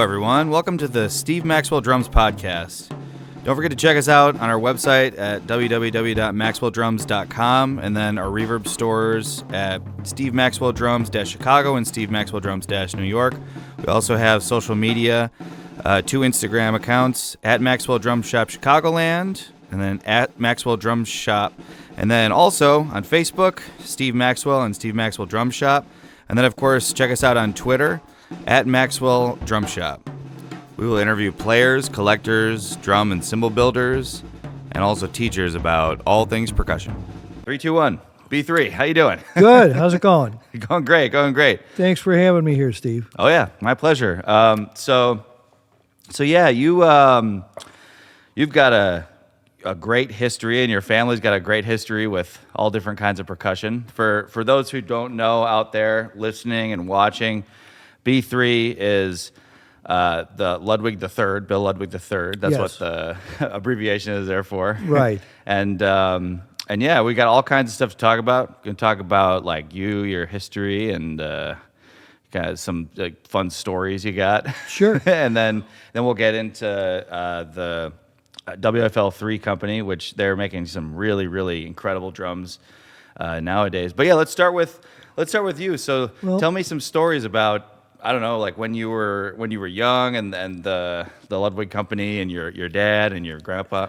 everyone. Welcome to the Steve Maxwell Drums podcast. Don't forget to check us out on our website at www.maxwelldrums.com and then our reverb stores at Steve Maxwell Drums-Chicago and Steve Maxwell Drums-New York. We also have social media, 2 Instagram accounts, at Maxwell Drum Shop Chicagoland and then at Maxwell Drum Shop. And then also on Facebook, Steve Maxwell and Steve Maxwell Drum Shop. And then, of course, check us out on Twitter at Maxwell Drum Shop. We will interview players, collectors, drum and cymbal builders, and also teachers about all things percussion. 3, 2, 1. B3, how you doing? Good. How's it going? Going great. Thanks for having me here, Steve. Oh yeah, my pleasure. So yeah, you've got a great history, and your family's got a great history with all different kinds of percussion. For those who don't know out there listening and watching, B3 is the Ludwig III, Bill Ludwig III. That's what the abbreviation is there for. Right. And yeah, we got all kinds of stuff to talk about. We're going to talk about like your history, and kind of some fun stories you got. Sure. And then we'll get into the WFL III company, which they're making some really, really incredible drums nowadays. But yeah, let's start with you. So tell me some stories about, I don't know, like when you were young, and the Ludwig company, and your dad and your grandpa.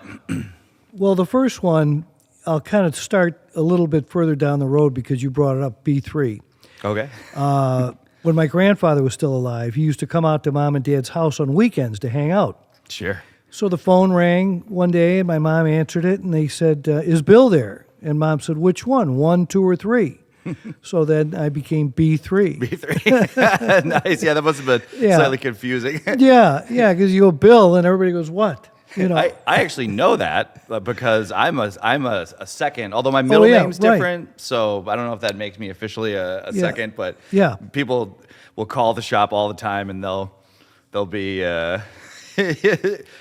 Well, the first one, I'll kind of start a little bit further down the road because you brought it up, B3. Okay. When my grandfather was still alive, he used to come out to Mom and Dad's house on weekends to hang out. Sure. So the phone rang one day, and my mom answered it, and they said, is Bill there? And Mom said, which one, 1, 2, or 3? So then I became B3. B3. Nice. Yeah, that must have been slightly confusing. Yeah, because you go Bill, and everybody goes, what? You know, I actually know that because I'm a second, although my middle name's different, right. So I don't know if that makes me officially a second, but people will call the shop all the time, and they'll be, is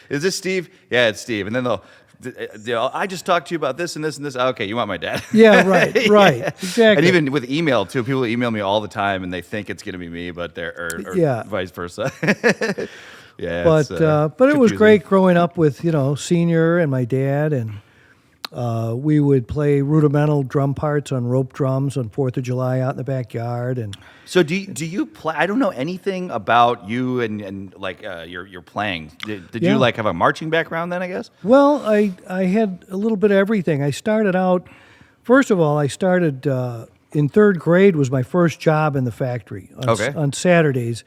this Steve? Yeah, it's Steve. And then I just talked to you about this and this and this. Okay, you want my dad? Yeah, right, exactly. And even with email too, people email me all the time, and they think it's going to be me, but or vice versa. Yeah, but it was great growing up with Senior and my dad, and we would play rudimental drum parts on rope drums on 4th of July out in the backyard. And so do you play? I don't know anything about you and like your playing. Did you like have a marching background then, I guess? Well, I had a little bit of everything. I started out, first of all, in 3rd grade was my first job in the factory on Saturdays.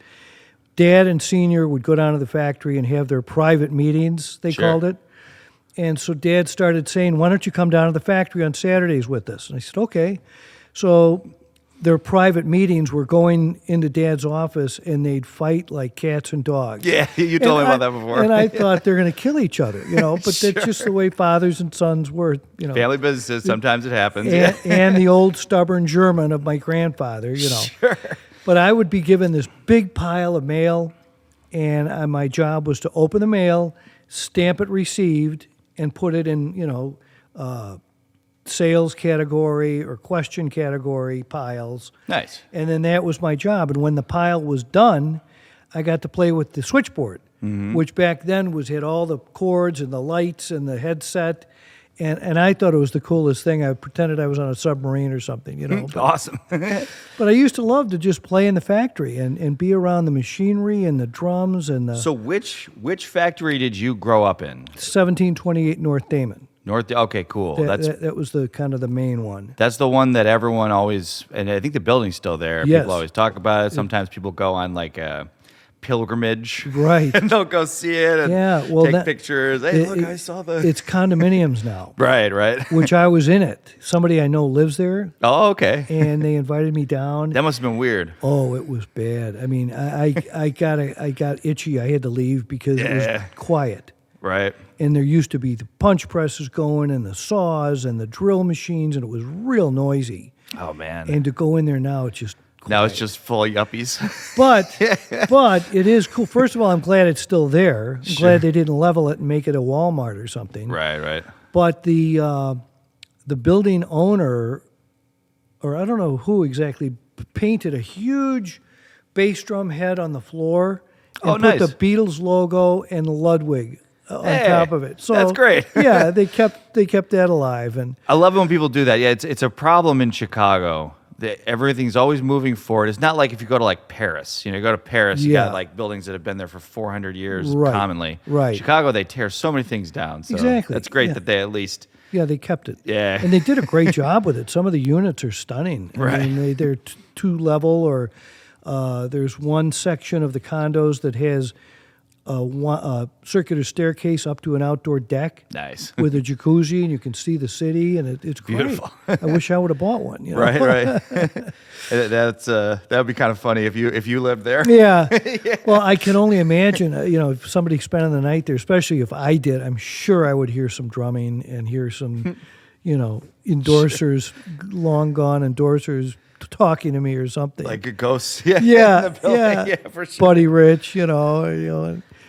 Dad and Senior would go down to the factory and have their private meetings, they called it. And so Dad started saying, why don't you come down to the factory on Saturdays with us? And I said, okay. So their private meetings were going into Dad's office, and they'd fight like cats and dogs. Yeah, you told me about that before. And I thought they're going to kill each other, but that's just the way fathers and sons were, Family businesses, sometimes it happens. And the old stubborn German of my grandfather, Sure. But I would be given this big pile of mail, and my job was to open the mail, stamp it received, and put it in, sales category or question category piles. Nice. And then that was my job. And when the pile was done, I got to play with the switchboard, which back then had all the cords and the lights and the headset. And I thought it was the coolest thing. I pretended I was on a submarine or something, But, awesome. But I used to love to just play in the factory and be around the machinery and the drums and the... So which factory did you grow up in? 1728 North Damon. Okay, cool. That was the kind of the main one. That's the one that everyone always, and I think the building's still there. Yes. People always talk about it. Sometimes people go on like a pilgrimage, right? And they'll go see it and take pictures. Hey, look, I saw the. It's condominiums now. Right. Which I was in it. Somebody I know lives there. Oh, okay. And they invited me down. That must have been weird. Oh, it was bad. I mean, I got itchy. I had to leave because it was quiet. Right. And there used to be the punch presses going and the saws and the drill machines, and it was real noisy. Oh, man. And to go in there now, it's just quiet. Now it's just full of yuppies. But it is cool. First of all, I'm glad it's still there. I'm glad they didn't level it and make it a Walmart or something. Right. But the building owner, or I don't know who exactly, painted a huge bass drum head on the floor. and nice. put the Beatles logo and Ludwig on top of it. So that's great. Yeah, they kept that alive. And I love it when people do that. Yeah, it's a problem in Chicago. Everything's always moving forward. It's not like if you go to like Paris. You know, you go to Paris, you got like buildings that have been there for 400 years commonly. Right. Chicago, they tear so many things down. So exactly. That's great that they at least... Yeah, they kept it. Yeah. And they did a great job with it. Some of the units are stunning. Right. I mean, they're two-level, or there's one section of the condos that has a circular staircase up to an outdoor deck. Nice. With a jacuzzi, and you can see the city, and it's great. Beautiful. I wish I would have bought one. You know? Right. That would be kind of funny if you lived there. Yeah. Well, I can only imagine, if somebody spending the night there, especially if I did, I'm sure I would hear some drumming and hear some, endorsers, long gone endorsers talking to me or something. Like a ghost. Yeah. Yeah, for sure. Buddy Rich,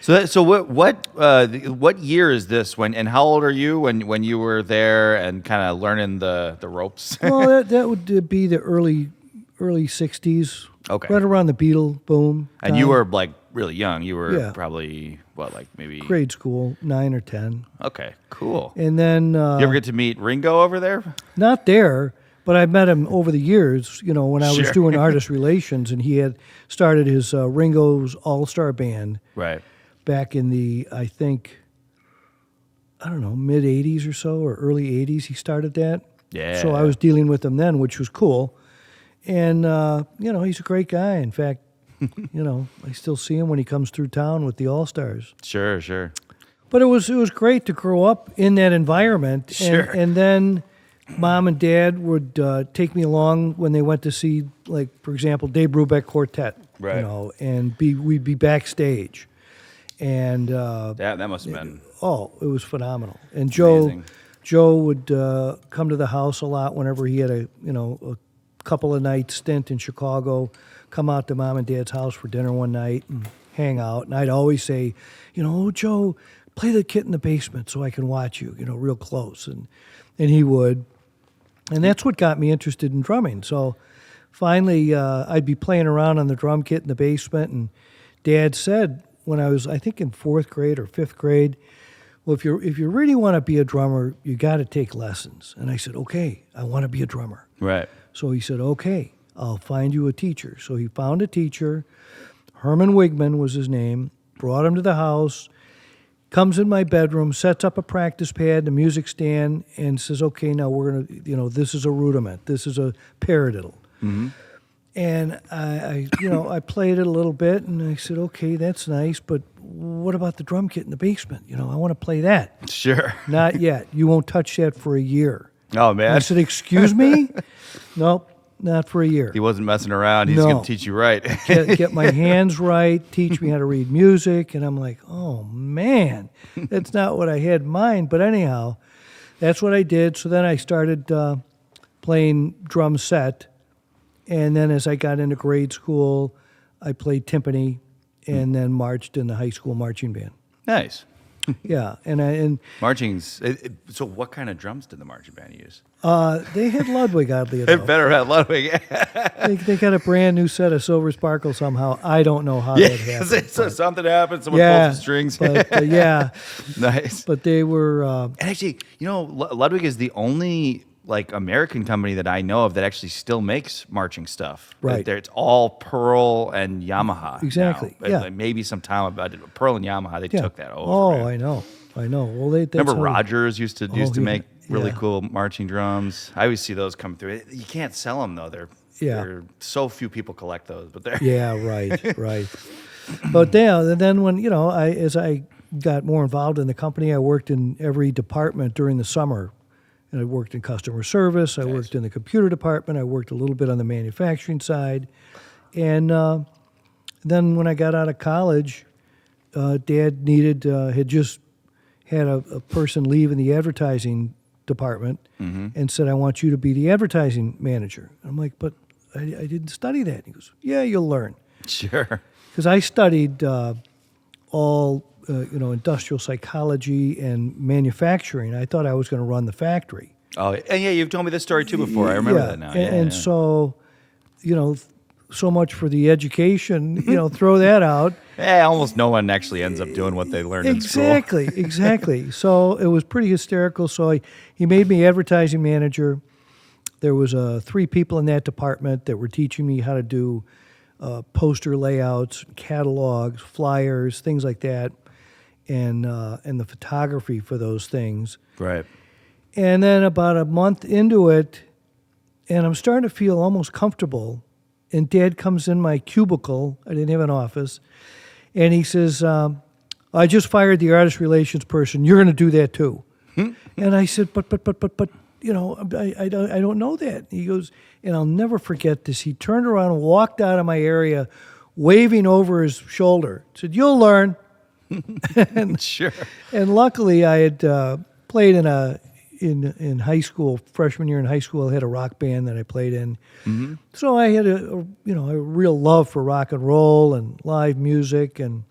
So what year is this and how old are you when you were there and kind of learning the ropes? Well, that would be the early 60s. Okay. Right around the Beatle boom. And you were like really young. You were Yeah. probably like maybe grade school, 9 or 10. Okay, cool. And then you ever get to meet Ringo over there? Not there, but I've met him over the years, when I was doing artist relations, and he had started his Ringo's All-Star Band. Right. Back in the, I think, mid-'80s or so, or early '80s, he started that. Yeah. So I was dealing with him then, which was cool. And, he's a great guy. In fact, I still see him when he comes through town with the All-Stars. Sure. But it was great to grow up in that environment. Sure. And then Mom and Dad would take me along when they went to see, like, for example, Dave Brubeck Quartet. Right. And we'd be backstage. And that must have been... it was phenomenal. And amazing. Joe would come to the house a lot whenever he had a couple of nights stint in Chicago, come out to Mom and Dad's house for dinner one night and hang out. And I'd always say, Joe, play the Kit in the Basement so I can watch you, real close. And he would. And that's what got me interested in drumming. So finally, I'd be playing around on the drum kit in the basement, and Dad said, when I was, I think, in 4th grade or 5th grade, well, if you really want to be a drummer, you got to take lessons. And I said, okay, I want to be a drummer. Right. So he said, okay, I'll find you a teacher. So he found a teacher. Herman Wigman was his name. Brought him to the house. Comes in my bedroom, sets up a practice pad, the music stand, and says, okay, now we're going to, this is a rudiment. This is a paradiddle. Mm-hmm. And I played it a little bit, and I said, okay, that's nice, but what about the drum kit in the basement? I want to play that. Sure. Not yet. You won't touch that for a year. Oh, man. I said, excuse me? Nope, not for a year. He wasn't messing around. He's going to teach you right. Get my hands right, teach me how to read music. And I'm like, oh, man, that's not what I had in mind. But anyhow, that's what I did. So then I started playing drum set. And then as I got into grade school, I played timpani and then marched in the high school marching band. Nice. Yeah, and marching's. So, what kind of drums did the marching band use? They had Ludwig, oddly enough. They better have Ludwig. they got a brand new set of Silver Sparkle somehow. I don't know how that happened. So something happened. Someone pulled the strings. But, yeah, nice. But they were. And actually, Ludwig is the only American company that I know of that actually still makes marching stuff. Right. It's all Pearl and Yamaha. Exactly. Now. Yeah. Maybe some time about it. Pearl and Yamaha, they took that over. Oh, right? I know. Well, remember Rogers used to make really yeah. cool marching drums. I always see those come through. You can't sell them though. They're so few people collect those, but they're right. But then when as I got more involved in the company, I worked in every department during the summer. And I worked in customer service. I worked in the computer department. I worked a little bit on the manufacturing side. And then when I got out of college, Dad had just had a person leave in the advertising department and said, I want you to be the advertising manager. And I'm like, but I didn't study that. And he goes, yeah, you'll learn. Sure. Because I studied all industrial psychology and manufacturing. I thought I was going to run the factory. Oh, and yeah, you've told me this story too before. I remember that now. So, so much for the education, throw that out. Almost no one actually ends up doing what they learned in school. Exactly. So it was pretty hysterical. So he made me advertising manager. There was 3 people in that department that were teaching me how to do poster layouts, catalogs, flyers, things like that, and the photography for those things. Right. And then about a month into it, and I'm starting to feel almost comfortable, and Dad comes in my cubicle. I didn't have an office. And he says, I just fired the artist relations person. You're going to do that too. And I said, but, I don't know that. He goes, and I'll never forget this. He turned around and walked out of my area, waving over his shoulder. Said, you'll learn. Sure. And luckily I had played in high school, freshman year in high school. I had a rock band that I played in. Mm-hmm. So I had a real love for rock and roll and live music, and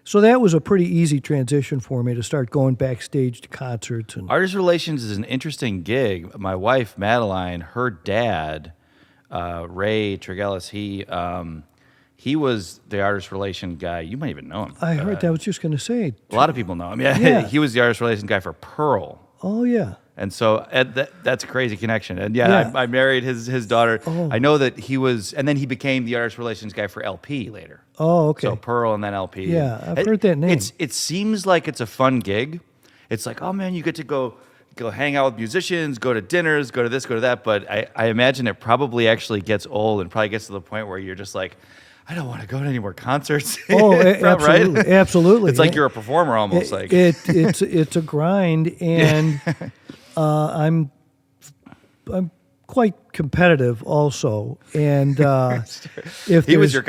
so that was a pretty easy transition for me to start going backstage to concerts. And artist relations is an interesting gig. My wife Madeline, her dad, Ray Tregellis, he was the artist relation guy. You might even know him. I heard that. I was just going to say. A lot of people know him. Yeah. He was the artist relation guy for Pearl. Oh, yeah. And so that's a crazy connection. And I married his daughter. Oh. I know that he was, and then he became the artist relations guy for LP later. Oh, okay. So Pearl and then LP. Yeah, I've heard that name. It seems like it's a fun gig. It's like, oh man, you get to go hang out with musicians, go to dinners, go to this, go to that. But I imagine it probably actually gets old and probably gets to the point where you're just like, I don't want to go to any more concerts. Oh, absolutely, right? Absolutely. It's like you're a performer almost. It's a grind, and I'm quite competitive also. And if Ray was your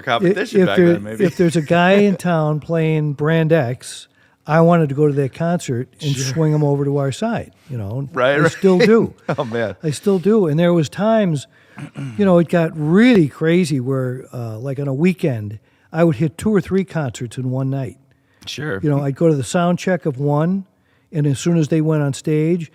competition back then, maybe. If there's a guy in town playing Brand X, I wanted to go to that concert and swing him over to our side. Right. I still do. Oh man, I still do. And there was times. It got really crazy where, like on a weekend, I would hit 2 or 3 concerts in one night. Sure. I'd go to the sound check of one, and as soon as they went on stage,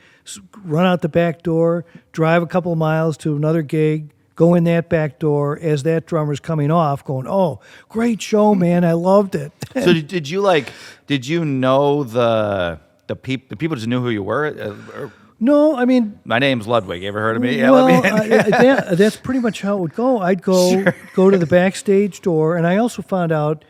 run out the back door, drive a couple of miles to another gig, go in that back door as that drummer's coming off, going, "Oh, great show, man! I loved it." So did you know the people just knew who you were? No, I mean... My name's Ludwig. You ever heard of me? Well, that's pretty much how it would go. I'd go to the backstage door, and I also found out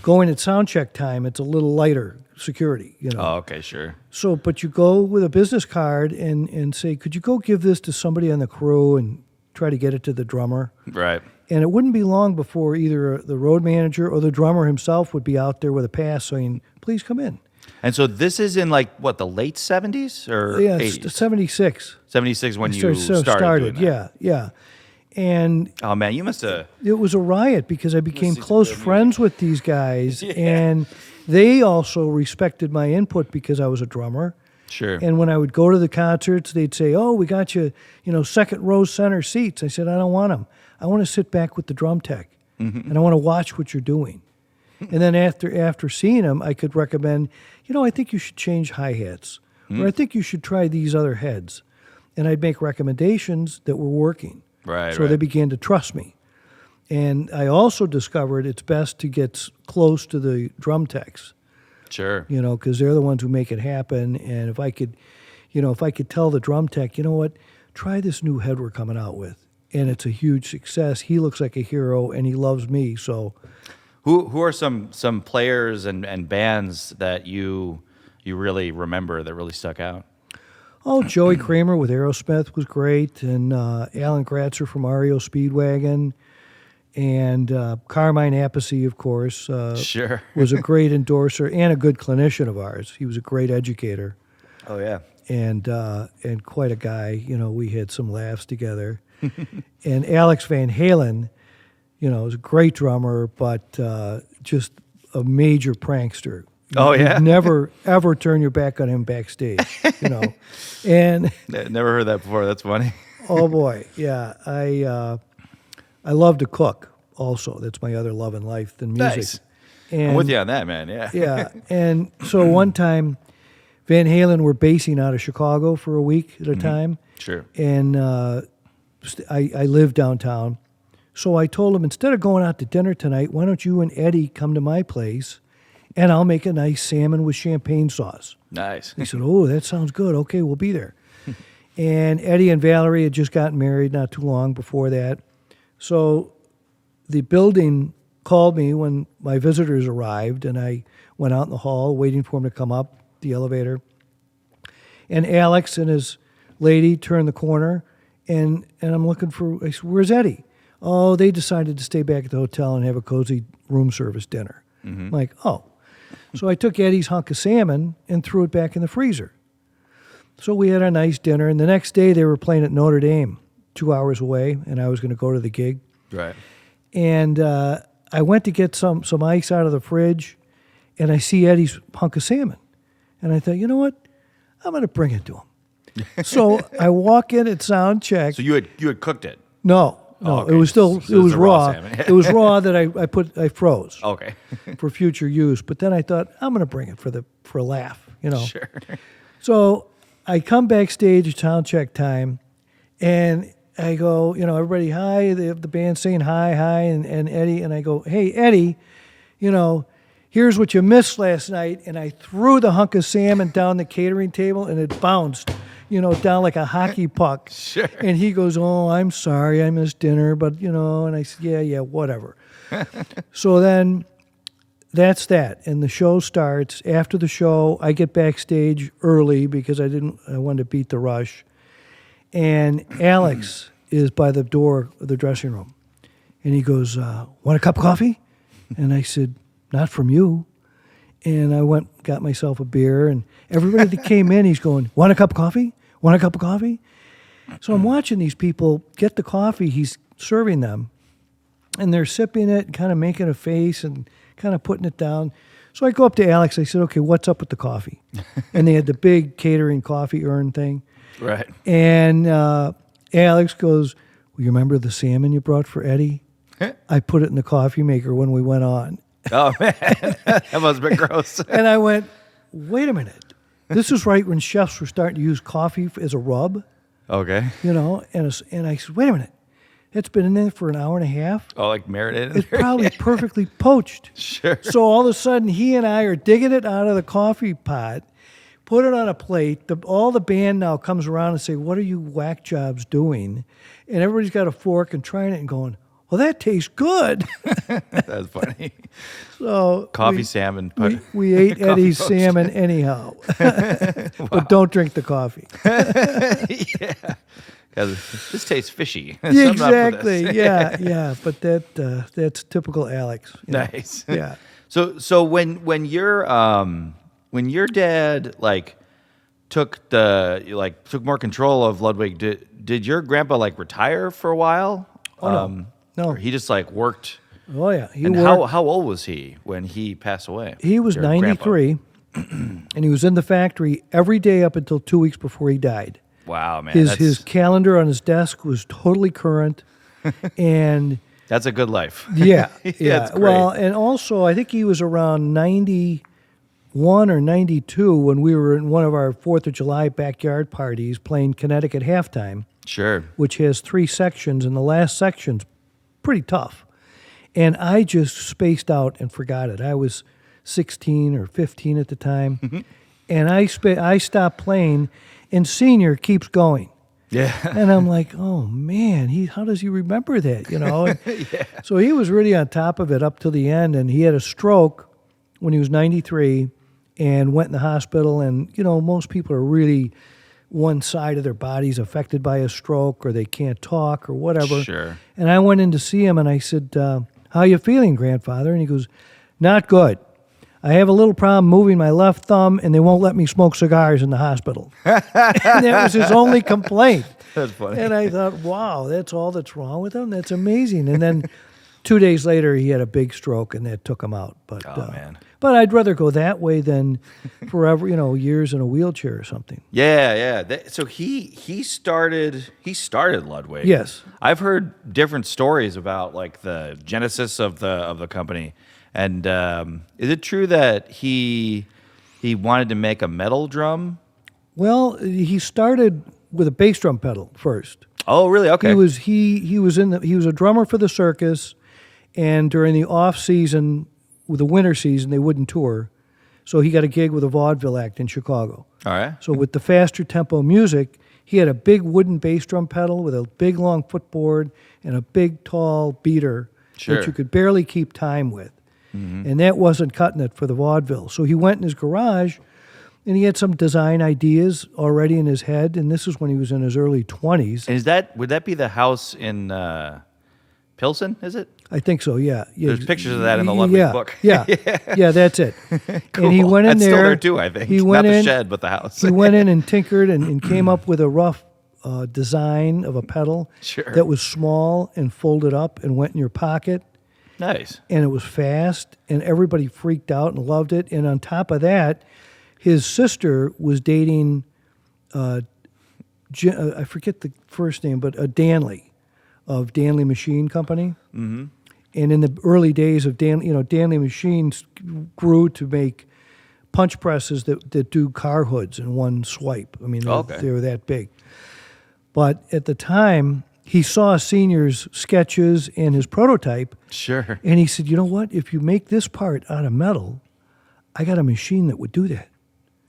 going at sound check time, it's a little lighter security, Oh, okay, sure. So, but you go with a business card and say, could you go give this to somebody on the crew and try to get it to the drummer? Right. And it wouldn't be long before either the road manager or the drummer himself would be out there with a pass saying, please come in. And so this is in the late 70s or 80s? 76. 76 when you started doing that. Yeah. And oh man, you must have... It was a riot because I became close friends with these guys, and they also respected my input because I was a drummer. Sure. And when I would go to the concerts, they'd say, "Oh, we got you, second row center seats." I said, "I don't want them. I want to sit back with the drum tech, and I want to watch what you're doing." And then after seeing them, I could recommend, I think you should change hi-hats, or I think you should try these other heads. And I'd make recommendations that were working. Right. So they began to trust me. And I also discovered it's best to get close to the drum techs. Sure. Because they're the ones who make it happen. And if I could tell the drum tech, try this new head we're coming out with. And it's a huge success. He looks like a hero, and he loves me, so... Who are some players and bands that you really remember that really stuck out? Oh, Joey Kramer with Aerosmith was great, and Alan Gratzer from REO Speedwagon, and Carmine Appice, of course, sure. was a great endorser and a good clinician of ours. He was a great educator. Oh yeah, and quite a guy. We had some laughs together. And Alex Van Halen. Was a great drummer, but just a major prankster. You'd never, ever turn your back on him backstage, And never heard that before. That's funny. Oh, boy. Yeah. I love to cook also. That's my other love in life than music. Nice. And, I'm with you on that, man. Yeah. Yeah. And so one time, Van Halen were basing out of Chicago for a week at a time. Sure. And I lived downtown. So I told him, instead of going out to dinner tonight, why don't you and Eddie come to my place, and I'll make a nice salmon with champagne sauce. Nice. He said, oh, that sounds good. Okay, we'll be there. And Eddie and Valerie had just gotten married not too long before that. So the building called me when my visitors arrived, and I went out in the hall waiting for him to come up the elevator. And Alex and his lady turned the corner, and I'm looking for, I said, where's Eddie? Oh, they decided to stay back at the hotel and have a cozy room service dinner. I'm like, oh. So I took Eddie's hunk of salmon and threw it back in the freezer. So we had a nice dinner, and the next day they were playing at Notre Dame, 2 hours away, and I was going to go to the gig. Right. And I went to get some ice out of the fridge, and I see Eddie's hunk of salmon. And I thought, you know what? I'm going to bring it to him. So I walk in at sound check. So you had cooked it? No. Okay. It was still So it was raw. salmon. It was raw that I froze. Okay. For future use. But then I thought, I'm going to bring it for a laugh, you know. Sure. So I come backstage at sound check time, and I go, you know, everybody, hi. The band saying hi, and Eddie, and I go, hey, Eddie, you know, here's what you missed last night. And I threw the hunk of salmon down the catering table, and it bounced, you know, down like a hockey puck. Sure. And he goes, oh, I'm sorry, I missed dinner, but, you know, and I said, yeah, whatever. So then that's that. And the show starts. After the show, I get backstage early because I wanted to beat the rush. And Alex is by the door of the dressing room. And he goes, want a cup of coffee? And I said, not from you. And I went, got myself a beer, and everybody that came in, he's going, want a cup of coffee? Want a cup of coffee? So I'm watching these people get the coffee he's serving them, and they're sipping it and kind of making a face and kind of putting it down. So I go up to Alex. I said, okay, what's up with the coffee? And they had the big catering coffee urn thing. Right. And Alex goes, well, you remember the salmon you brought for Eddie? I put it in the coffee maker when we went on. Oh, man. That must have been gross. And I went, wait a minute. This is right when chefs were starting to use coffee as a rub. Okay. You know, and I said, wait a minute. It's been in there for an hour and a half. Oh, like marinated? It's probably perfectly poached. Sure. So all of a sudden, he and I are digging it out of the coffee pot, put it on a plate. All the band now comes around and say, what are you whack jobs doing? And everybody's got a fork and trying it and going, well, that tastes good. That's funny. So coffee salmon. We ate Eddie's salmon anyhow. But don't drink the coffee. Yeah. This tastes fishy. Yeah, exactly. Yeah. But that's typical Alex. Nice. Yeah. So when your dad took more control of Ludwig, did your grandpa retire for a while? Oh, no. Or he just worked. Oh yeah. How old was he when he passed away? He was 93, and he was in the factory every day up until 2 weeks before he died. Wow, man. His calendar on his desk was totally current, and that's a good life. Yeah. That's great. Well, and also I think he was around 91 or 92 when we were in one of our 4th of July backyard parties playing Connecticut Halftime. Sure. Which has 3 sections, and the last section's pretty tough. And I just spaced out and forgot it. I was 16 or 15 at the time, and I stopped playing, and Senior keeps going. Yeah. And I'm like, oh, man, how does he remember that, you know? Yeah. So he was really on top of it up till the end, and he had a stroke when he was 93 and went in the hospital, and, you know, most people are really one side of their body's affected by a stroke, or they can't talk or whatever. Sure. And I went in to see him, and I said, how you feeling, grandfather? And he goes, not good. I have a little problem moving my left thumb, and they won't let me smoke cigars in the hospital. And that was his only complaint. That's funny. And I thought, wow, that's all that's wrong with him? That's amazing. And then 2 days later, he had a big stroke, and that took him out. But, man. But I'd rather go that way than forever, years in a wheelchair or something. Yeah. So he started Ludwig. Yes. I've heard different stories about the genesis of the company. And is it true that he wanted to make a metal drum? Well, he started with a bass drum pedal first. Oh, really? Okay. He was a drummer for the circus, and during the off season, with the winter season, they wouldn't tour, so he got a gig with a vaudeville act in Chicago. All right. So with the faster tempo music, he had a big wooden bass drum pedal with a big long footboard and a big tall beater that you could barely keep time with. Mm-hmm. And that wasn't cutting it for the vaudeville. So he went in his garage, and he had some design ideas already in his head, and this is when he was in his early 20s. And would that be the house in Pilsen, is it? I think so, yeah. There's pictures of that in the Ludwig book. Yeah, that's it. Cool. And he went in That's there. Still there too, I think. He went Not the in, shed, but the house. He went in and tinkered and came up with a rough design of a pedal that was small and folded up and went in your pocket. Nice. And it was fast, and everybody freaked out and loved it. And on top of that, his sister was dating, I forget the first name, but Danley of Danley Machine Company. Mm-hmm. And in the early days of Danley Machines grew to make punch presses that do car hoods in one swipe. I mean, they were that big. But at the time, he saw Senior's sketches and his prototype. Sure. And he said, you know what? If you make this part out of metal, I got a machine that would do that.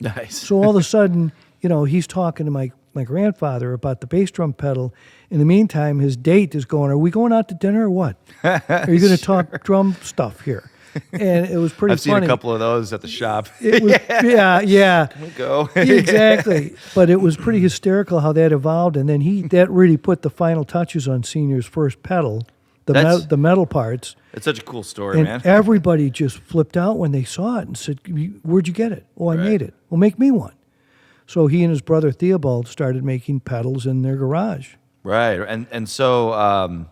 Nice. So all of a sudden, he's talking to my grandfather about the bass drum pedal. In the meantime, his date is going, are we going out to dinner or what? Are you going to talk drum stuff here? And it was pretty funny. I've seen a couple of those at the shop. It was, yeah. Can we go? Exactly. But it was pretty hysterical how that evolved. And then that really put the final touches on Senior's first pedal, the metal parts. It's such a cool story, and man. Everybody just flipped out when they saw it and said, where'd you get it? Oh, I made it. Well, make me one. So he and his brother Theobald started making pedals in their garage. Right. And so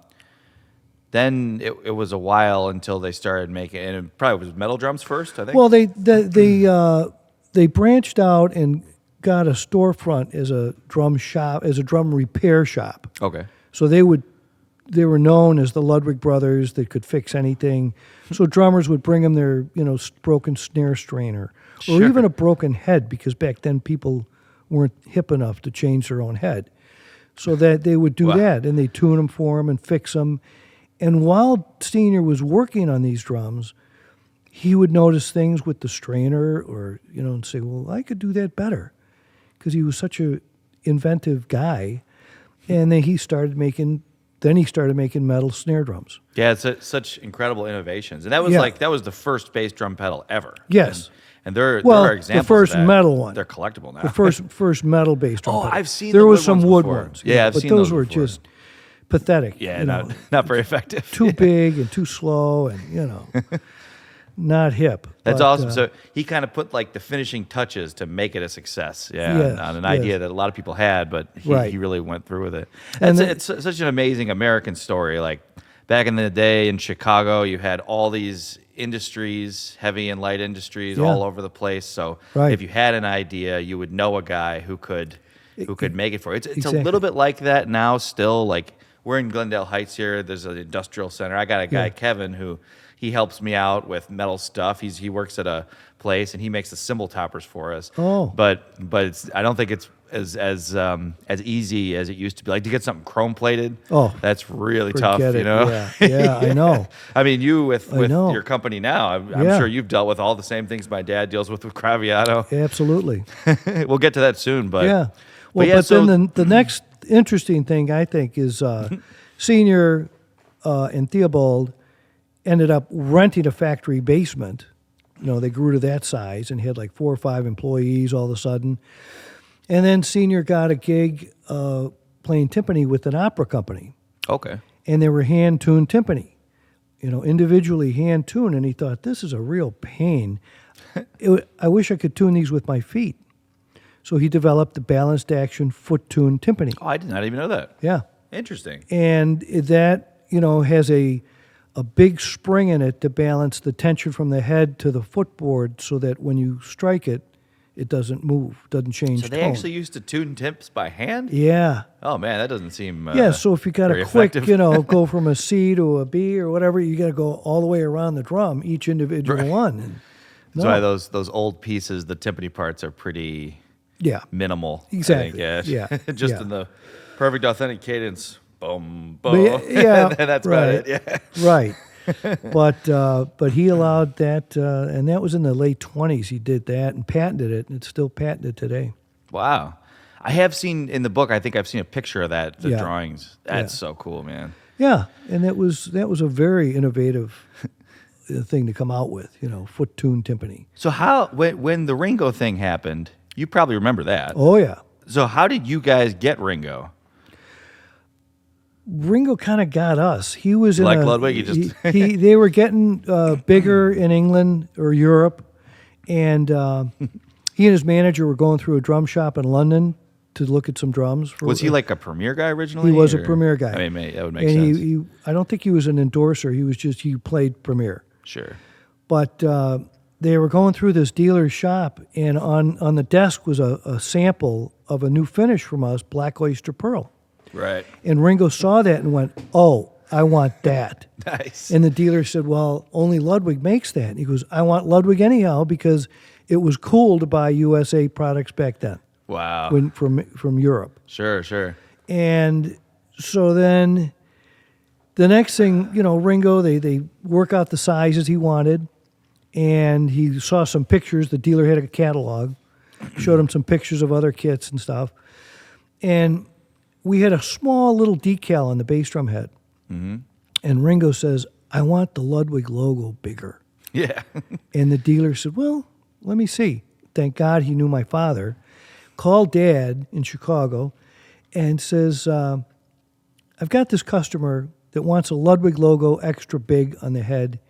then it was a while until they started making, and it probably was metal drums first, I think. Well, they branched out and got a storefront as a drum shop, as a drum repair shop. Okay. So they were known as the Ludwig brothers that could fix anything. So drummers would bring them their, broken snare strainer or even a broken head, because back then people weren't hip enough to change their own head. So that they would do that, and they tune them for them and fix them. And while Senior was working on these drums, he would notice things with the strainer or, and say, well, I could do that better, because he was such an inventive guy. And then he started making metal snare drums. Yeah, it's such incredible innovations. And that was that was the first bass drum pedal ever. Yes. And there are examples the first of that. metal one. They're collectible now. The first metal bass drum pedal. I've seen there was some wood before. ones. Yeah, I've but seen those those were before. just pathetic. Yeah, not very effective. Too big and too slow and, not hip. That's awesome. So he kind of put the finishing touches to make it a success. Yeah, on an idea that a lot of people had, but he really went through with it. And it's such an amazing American story. Like back in the day in Chicago, you had all these industries, heavy and light industries, all over the place. So if you had an idea, you would know a guy who could make it for you. It's a little bit like that now still. Like we're in Glendale Heights here. There's an industrial center. I got a guy, Kevin, who he helps me out with metal stuff. He works at a place and he makes the cymbal toppers for us. Oh, but I don't think it's as easy as it used to be. Like to get something chrome plated. Oh, that's really tough. Yeah, I know. I mean, you with your company now, I'm sure you've dealt with all the same things my dad deals with Craviato. Absolutely. We'll get to that soon, but yeah. Well, but then the next interesting thing I think is Senior and Theobald ended up renting a factory basement. They grew to that size and had 4 or 5 employees all of a sudden. And then Senior got a gig playing timpani with an opera company. Okay. And they were hand-tuned timpani, individually hand-tuned. And he thought, this is a real pain. I wish I could tune these with my feet. So he developed the balanced action foot-tuned timpani. Oh, I did not even know that. Yeah. Interesting. And that, has a big spring in it to balance the tension from the head to the footboard so that when you strike it, it doesn't move, doesn't change So they tone. actually used to tune timps by hand? Yeah. Oh, man, that doesn't seem so if you got a quick, go from a C to a B or whatever, you got to go all the way around the drum, each individual one. And, That's why those old pieces, the timpani parts are pretty minimal. Exactly. I think, Yeah. Just Yeah. in the perfect authentic cadence. Boom, But boom. yeah, That's right. about it. Yeah. Right. But he allowed that, and that was in the late 20s. He did that and patented it, and it's still patented today. Wow. I have seen in the book, I think I've seen a picture of that, the Yeah. drawings. That's Yeah. so cool, man. Yeah, and that was a very innovative thing to come out with, foot-tuned timpani. So when the Ringo thing happened, you probably remember that. Oh, yeah. So how did you guys get Ringo? Ringo kind of got us. He was in Like Ludwig, they were getting bigger in England or Europe, and he and his manager were going through a drum shop in London to look at some drums. Was he like a Premier guy originally? He was a or- Premier guy. I mean, that would make and sense. I don't think he was an endorser. He played Premier. Sure. But they were going through this dealer's shop, and on the desk was a sample of a new finish from us, Black Oyster Pearl. Right. And Ringo saw that and went, "Oh, I want that." Nice. And the dealer said, "Well, only Ludwig makes that." And he goes, "I want Ludwig anyhow because it was cool to buy USA products back then Wow. from Europe." Sure. And so then the next thing, Ringo, they work out the sizes he wanted, and he saw some pictures. The dealer had a catalog, showed him some pictures of other kits and stuff. And we had a small little decal on the bass drum head. Mm-hmm. And Ringo says, "I want the Ludwig logo bigger." Yeah. And the dealer said, "Well, let me see." Thank God he knew my father. Called Dad in Chicago and says, "I've got this customer that wants a Ludwig logo extra big on the head,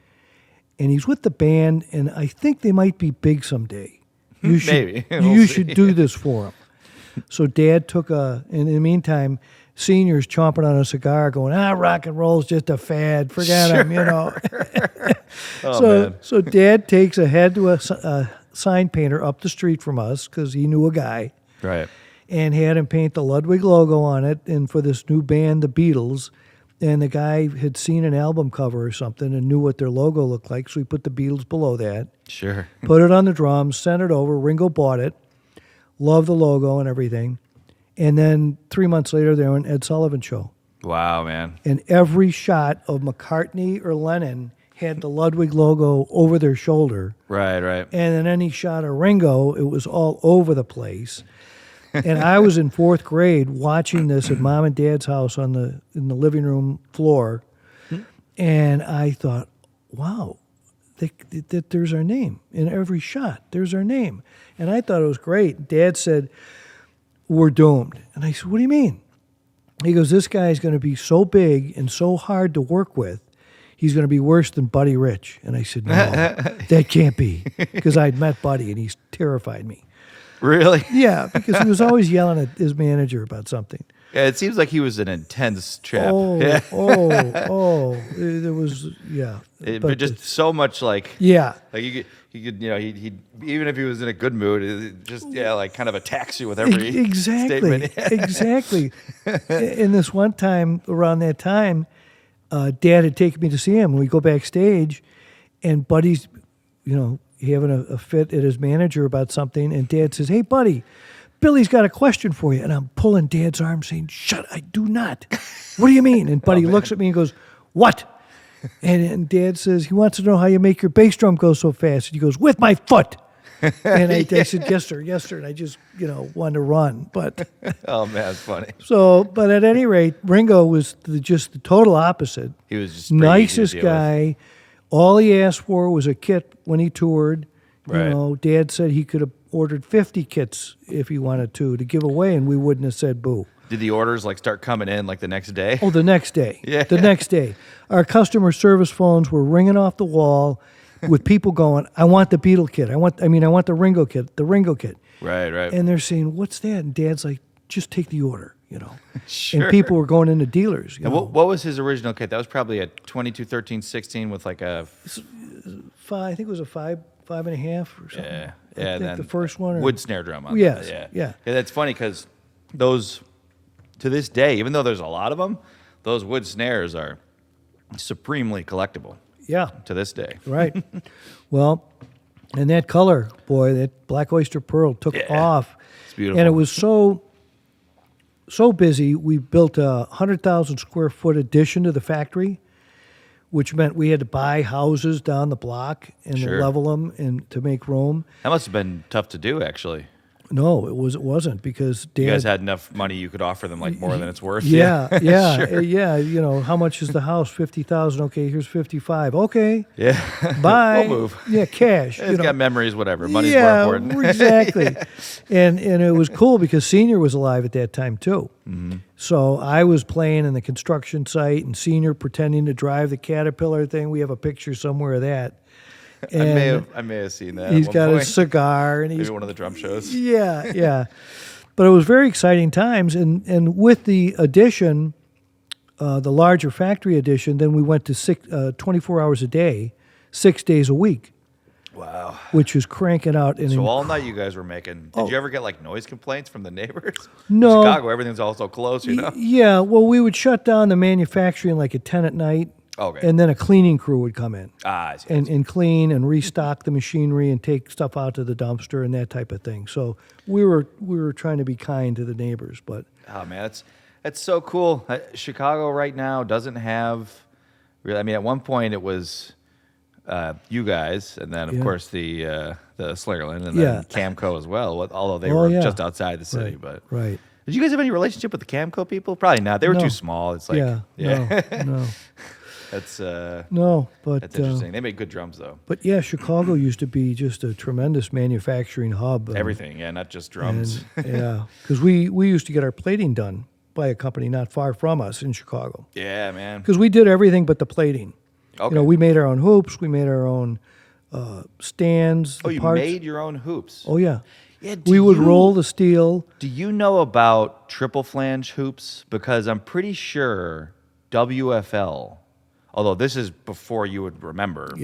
and he's with the band, and I think they might be big someday. You should, Maybe. We'll you see." should do this for him." So Dad took and in the meantime, Senior's chomping on a cigar going, "Rock and roll's just a fad. Forget him, Oh, man. So Dad takes a head to a sign painter up the street from us because he knew a guy, Right. and had him paint the Ludwig logo on it, and for this new band, the Beatles. And the guy had seen an album cover or something and knew what their logo looked like, so he put the Beatles below that, Sure. put it on the drums, sent it over. Ringo bought it, loved the logo and everything. And then 3 months later, they were on Ed Sullivan Show. Wow, man. And every shot of McCartney or Lennon had the Ludwig logo over their shoulder. Right. And then any shot of Ringo, it was all over the place. And I was in fourth grade watching this at Mom and Dad's house in the living room floor. And I thought, wow, that there's our name. In every shot, there's our name. And I thought it was great. Dad said, "We're doomed." And I said, "What do you mean?" He goes, "This guy's going to be so big and so hard to work with, he's going to be worse than Buddy Rich." And I said, "No, that can't be," because I'd met Buddy and he's terrified me. Really? Yeah, because he was always yelling at his manager about something. Yeah, it seems like he was an intense chap. Oh, Yeah. There was, yeah. But just so much like Yeah, he could he even if he was in a good mood, it just like kind of attacks you with every exactly, statement. exactly. And this one time, around that time, Dad had taken me to see him. We go backstage, and Buddy's, having a fit at his manager about something, and Dad says, "Hey, Buddy, Billy's got a question for you." And I'm pulling Dad's arm saying, "Shut, I do not." "What do you mean?" And Buddy looks at me and goes, "What?" And Dad says, "He wants to know how you make your bass drum go so fast." And he goes, "With my foot." And I said, "Yes, sir, yes, sir." And I just, wanted to run. But Oh man, it's funny. but at any rate, Ringo was just the total opposite. He was just pretty easy to Nicest deal guy. All he asked for was a kit when he toured. Right. Dad said he could have ordered 50 kits if he wanted to give away, and we wouldn't have said boo. Did the orders start coming in the next day? Oh, the next day. Yeah. The next day. Our customer service phones were ringing off the wall with people going, "I want the Beatle kit. I want the Ringo kit, the Ringo kit." Right. And they're saying, "What's that?" And Dad's like, "Just take the order, Sure. And people were going into dealers. And what was his original kit? That was probably a 22, 13, 16 with like a I think it was a 5.5 or something. yeah. I And think then the first one. wood snare drum on Yes, that. yeah. That's funny because those to this day, even though there's a lot of them, those wood snares are supremely collectible Yeah. to this day. Right. Well, And that color, boy, that black oyster pearl took off. It's beautiful. And it was so busy, we built a 100,000 square foot addition to the factory, which meant we had to buy houses down the block and level them and to make room. That must have been tough to do, actually. No, it wasn't because Dad, you guys had enough money you could offer them like more than it's worth. Yeah. Sure. Yeah. You know, how much is the house? 50,000. Okay, here's 55. Okay. Yeah. Bye. We'll move. Yeah, cash. It's got memories, whatever. Money's more important. Exactly. And it was cool because Senior was alive at that time too. Mm-hmm. So I was playing in the construction site and Senior pretending to drive the Caterpillar thing. We have a picture somewhere of that. And I may have seen that. He's got a cigar, and maybe one of the drum shows. Yeah. But it was very exciting times, and with the addition, the larger factory addition, then we went to 24 hours a day, 6 days a week. Wow. Which was cranking out. So all night you guys were making. Did you ever get like noise complaints from the neighbors? No. In Chicago, everything's all so close, you know. Yeah. Well, we would shut down the manufacturing like at 10 at night. Okay. And then a cleaning crew would come in I see. and clean and restock the machinery and take stuff out to the dumpster and that type of thing. So we were trying to be kind to the neighbors, but oh man, that's so cool. Chicago right now doesn't have really. I mean, at one point it was you guys, and then of course the Slingerland, and then Camco as well. Although they were just outside the city, but right. Did you guys have any relationship with the Camco people? Probably not. They were too small. It's like no. That's but that's interesting. They make good drums though. But yeah, Chicago used to be just a tremendous manufacturing hub. Everything, not just drums. Because we used to get our plating done by a company not far from us in Chicago. Yeah, man. Because we did everything but the plating. Okay. You know, we made our own hoops. We made our own stands. Oh, you parts. made your own hoops. Oh yeah. Yeah, we would roll the steel. Do you know about triple flange hoops? Because I'm pretty sure WFL, although this is before you would remember,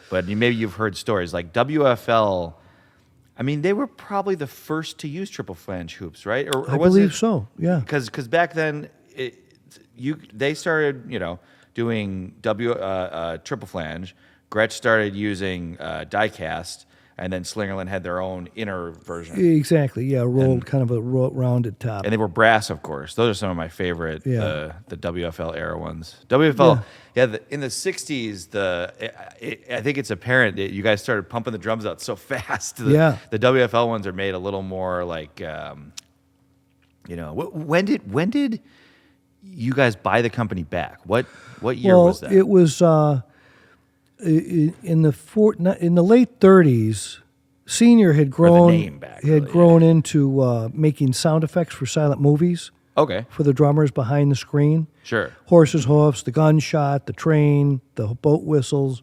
but maybe you've heard stories like WFL. I mean, they were probably the first to use triple flange hoops, right? Or I was believe so. Yeah. Because back then, they started doing triple flange. Gretsch started using die cast. And then Slingerland had their own inner version. Exactly, yeah, kind of a rounded top. And they were brass, of course. Those are some of my favorite, the WFL era ones. WFL, in the 60s, I think it's apparent that you guys started pumping the drums out so fast. The WFL ones are made a little more like, when did you guys buy the company back? What year was that? It was... in the late 30s, Senior had grown into making sound effects for silent movies. Okay. For the drummers behind the screen. Sure. Horses' hoofs, the gunshot, the train, the boat whistles.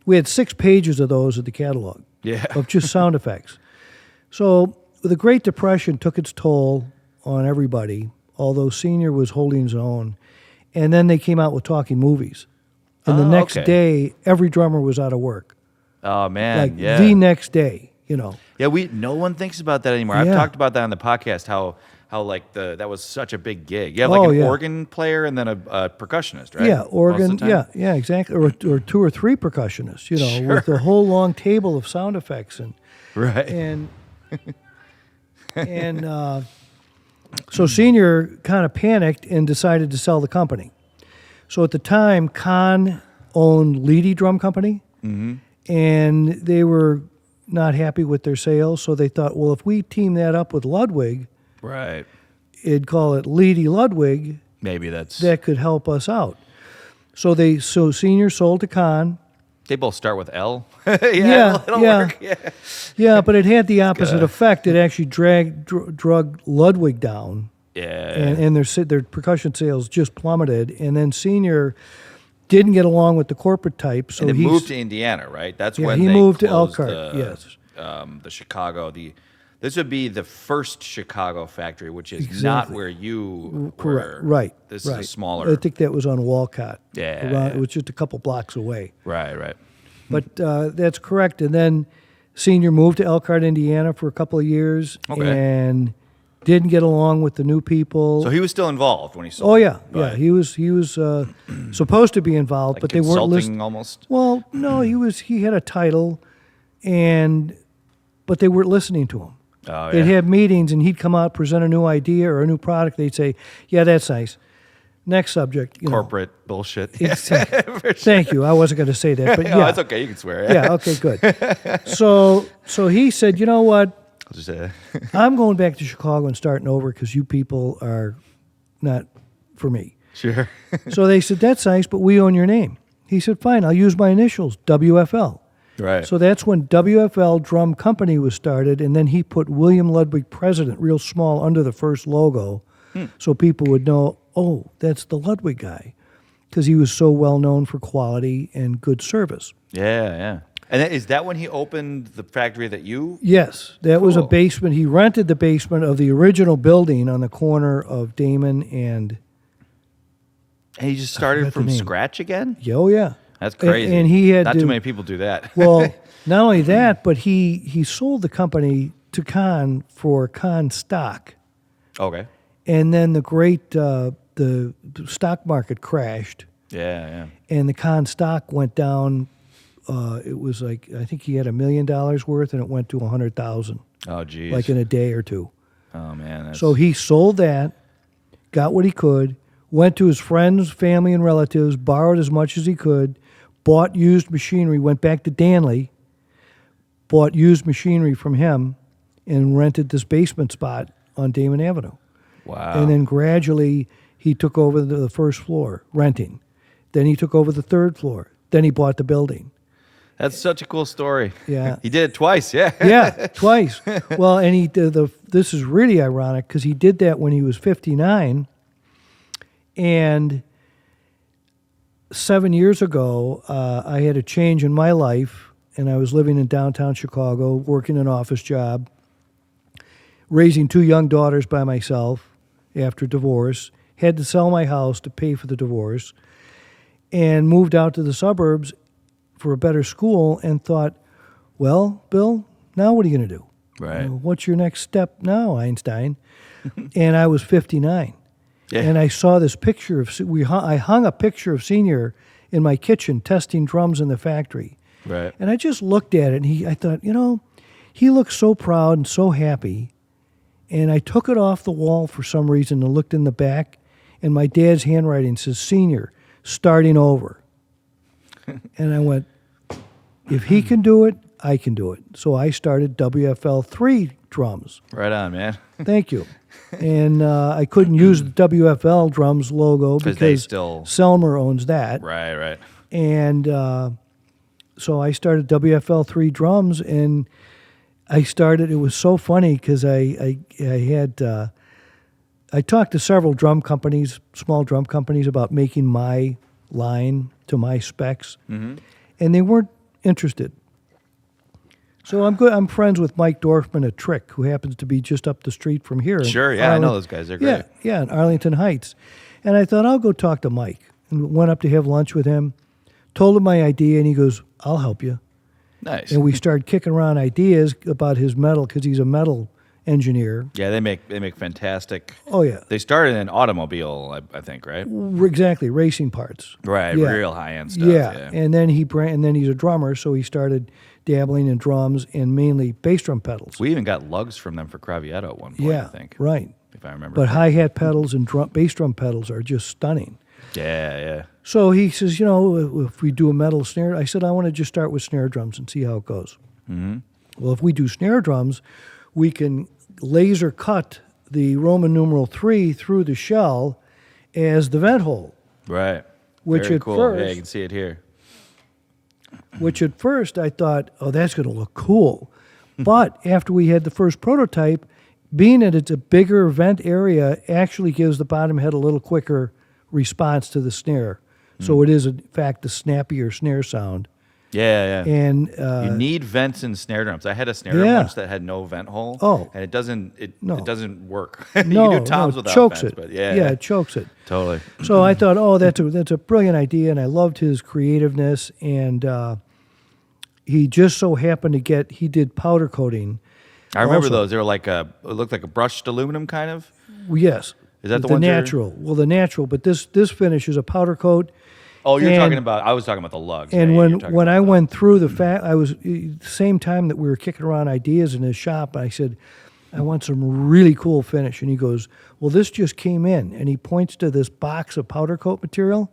We had 6 pages of those at the catalog. Yeah. Of just sound effects. So the Great Depression took its toll on everybody, although Senior was holding his own. And then they came out with talking movies. And the next day, every drummer was out of work. Oh man, the next day, Yeah, no one thinks about that anymore. I've talked about that on the podcast. How that was such a big gig. You have like an organ player and then a percussionist, right? Yeah, organ. Yeah, exactly. Or 2 or 3 percussionists. With a whole long table of sound effects and and so Senior kind of panicked and decided to sell the company. So at the time, Kahn owned Leedy Drum Company, and they were not happy with their sales. So they thought, well, if we team that up with Ludwig, right, it'd call it Leedy Ludwig. Maybe that could help us out. So Senior sold to Kahn. They both start with L. Work. Yeah, but it had the opposite effect. It actually drug Ludwig down. Yeah, and their percussion sales just plummeted, and then Senior didn't get along with the corporate type, so he moved to Indiana, right? That's when he they moved to closed Elkhart. Yes, the Chicago. This would be the first Chicago factory, which is not where you were. Right. This is a smaller. I think that was on Walcott. Yeah, it was just a couple blocks away. Right. But that's correct. And then Senior moved to Elkhart, Indiana, for a couple of years, and didn't get along with the new people. So he was still involved when he sold. Oh yeah. He was supposed to be involved, but they weren't listening. Almost. Well, no, he had a title, but they weren't listening to him. Oh, yeah. They'd have meetings, and he'd come out, present a new idea or a new product. They'd say, yeah, that's nice. Next subject. Corporate bullshit. Exactly. Thank you. I wasn't going to say that, but yeah. No, it's okay. You can swear. Yeah, okay, good. So he said, you know what? I'll just say I'm going back to Chicago and starting over because you people are not for me. Sure. So they said, that's nice, but we own your name. He said, fine, I'll use my initials, WFL. Right. So that's when WFL Drum Company was started, and then he put William Ludwig President, real small, under the first logo, so people would know, oh, that's the Ludwig guy, because he was so well known for quality and good service. Yeah. And is that when he opened the factory that you? Yes, that was a Cool. basement. He rented the basement of the original building on the corner of Damon and... And he just started forgot the from name. scratch again? Oh, yeah. That's crazy. And he had Not to, too many people do that. Well, not only that, but he sold the company to Con for Con stock. Okay. And then the stock market crashed, Yeah. and the Con stock went down. It was like, I think he had $1 million worth, and it went to 100,000, Oh, geez. like in a day or two. Oh, man. So he sold that, got what he could, went to his friends, family, and relatives, borrowed as much as he could, bought used machinery, went back to Danley, bought used machinery from him, and rented this basement spot on Damon Avenue. Wow. And then gradually he took over the first floor, renting. Then he took over the third floor. Then he bought the building. That's such a cool story. Yeah. He did it twice, yeah. Yeah, twice. Well, and he did this is really ironic because he did that when he was 59. And 7 years ago, I had a change in my life, and I was living in downtown Chicago, working an office job, raising 2 young daughters by myself after divorce, had to sell my house to pay for the divorce, and moved out to the suburbs for a better school and thought, well, Bill, now what are you going to do? Right. What's your next step now, Einstein? And I was 59. Yeah. And I saw this picture I hung a picture of Senior in my kitchen testing drums in the factory. Right. And I just looked at it, and I thought, he looks so proud and so happy. And I took it off the wall for some reason and looked in the back, and my dad's handwriting says, Senior, starting over. And I went, if he can do it, I can do it. So I started WFL III drums. Right on, man. Thank you. And I couldn't use the WFL drums logo because Selmer owns that. Right. And so I started WFL III drums, and it was so funny because I talked to several drum companies, small drum companies, about making my line to my specs, and they weren't interested. So I'm friends with Mike Dorfman at Trick, who happens to be just up the street from here. Sure, yeah, I know those guys. They're great. Yeah, in Arlington Heights. And I thought, I'll go talk to Mike. And went up to have lunch with him, told him my idea, and he goes, I'll help you. Nice. And we started kicking around ideas about his metal, because he's a metal engineer. Yeah, they make fantastic. Oh, yeah. They started in automobile, I think, right? Exactly, racing parts. Right, Yeah. real high-end stuff. Yeah. And then he's a drummer, so he started dabbling in drums and mainly bass drum pedals. We even got lugs from them for Cravietto at one point, I think. Right. If I remember. But hi-hat pedals and bass drum pedals are just stunning. Yeah. So he says, if we do a metal snare, I said, I want to just start with snare drums and see how it goes. Mm-hmm. Well, if we do snare drums, we can laser cut the Roman numeral 3 through the shell as the vent hole. Right. Which Very at cool. first, Yeah, you can see it here. Which at first I thought, oh, that's going to look cool. But after we had the first prototype, being that it's a bigger vent area actually gives the bottom head a little quicker response to the snare. So it is, in fact, the snappier snare sound. Yeah. And you need vents in snare drums. I had a snare drum once that had no vent hole. Oh. And it doesn't work. No, you can do toms without chokes vents, it. but yeah. Yeah, it chokes it. Totally. So I thought, oh, that's a brilliant idea, and I loved his creativeness. And he just so happened he did powder coating. I remember also. those. They were it looked like a brushed aluminum kind of. Yes. Is that the one? natural? Well, the natural, but this finish is a powder coat, Oh, you're talking about. I was talking about the lugs. And yeah, when I went through I was the same time that we were kicking around ideas in his shop. I said, I want some really cool finish. And he goes, well, this just came in. And he points to this box of powder coat material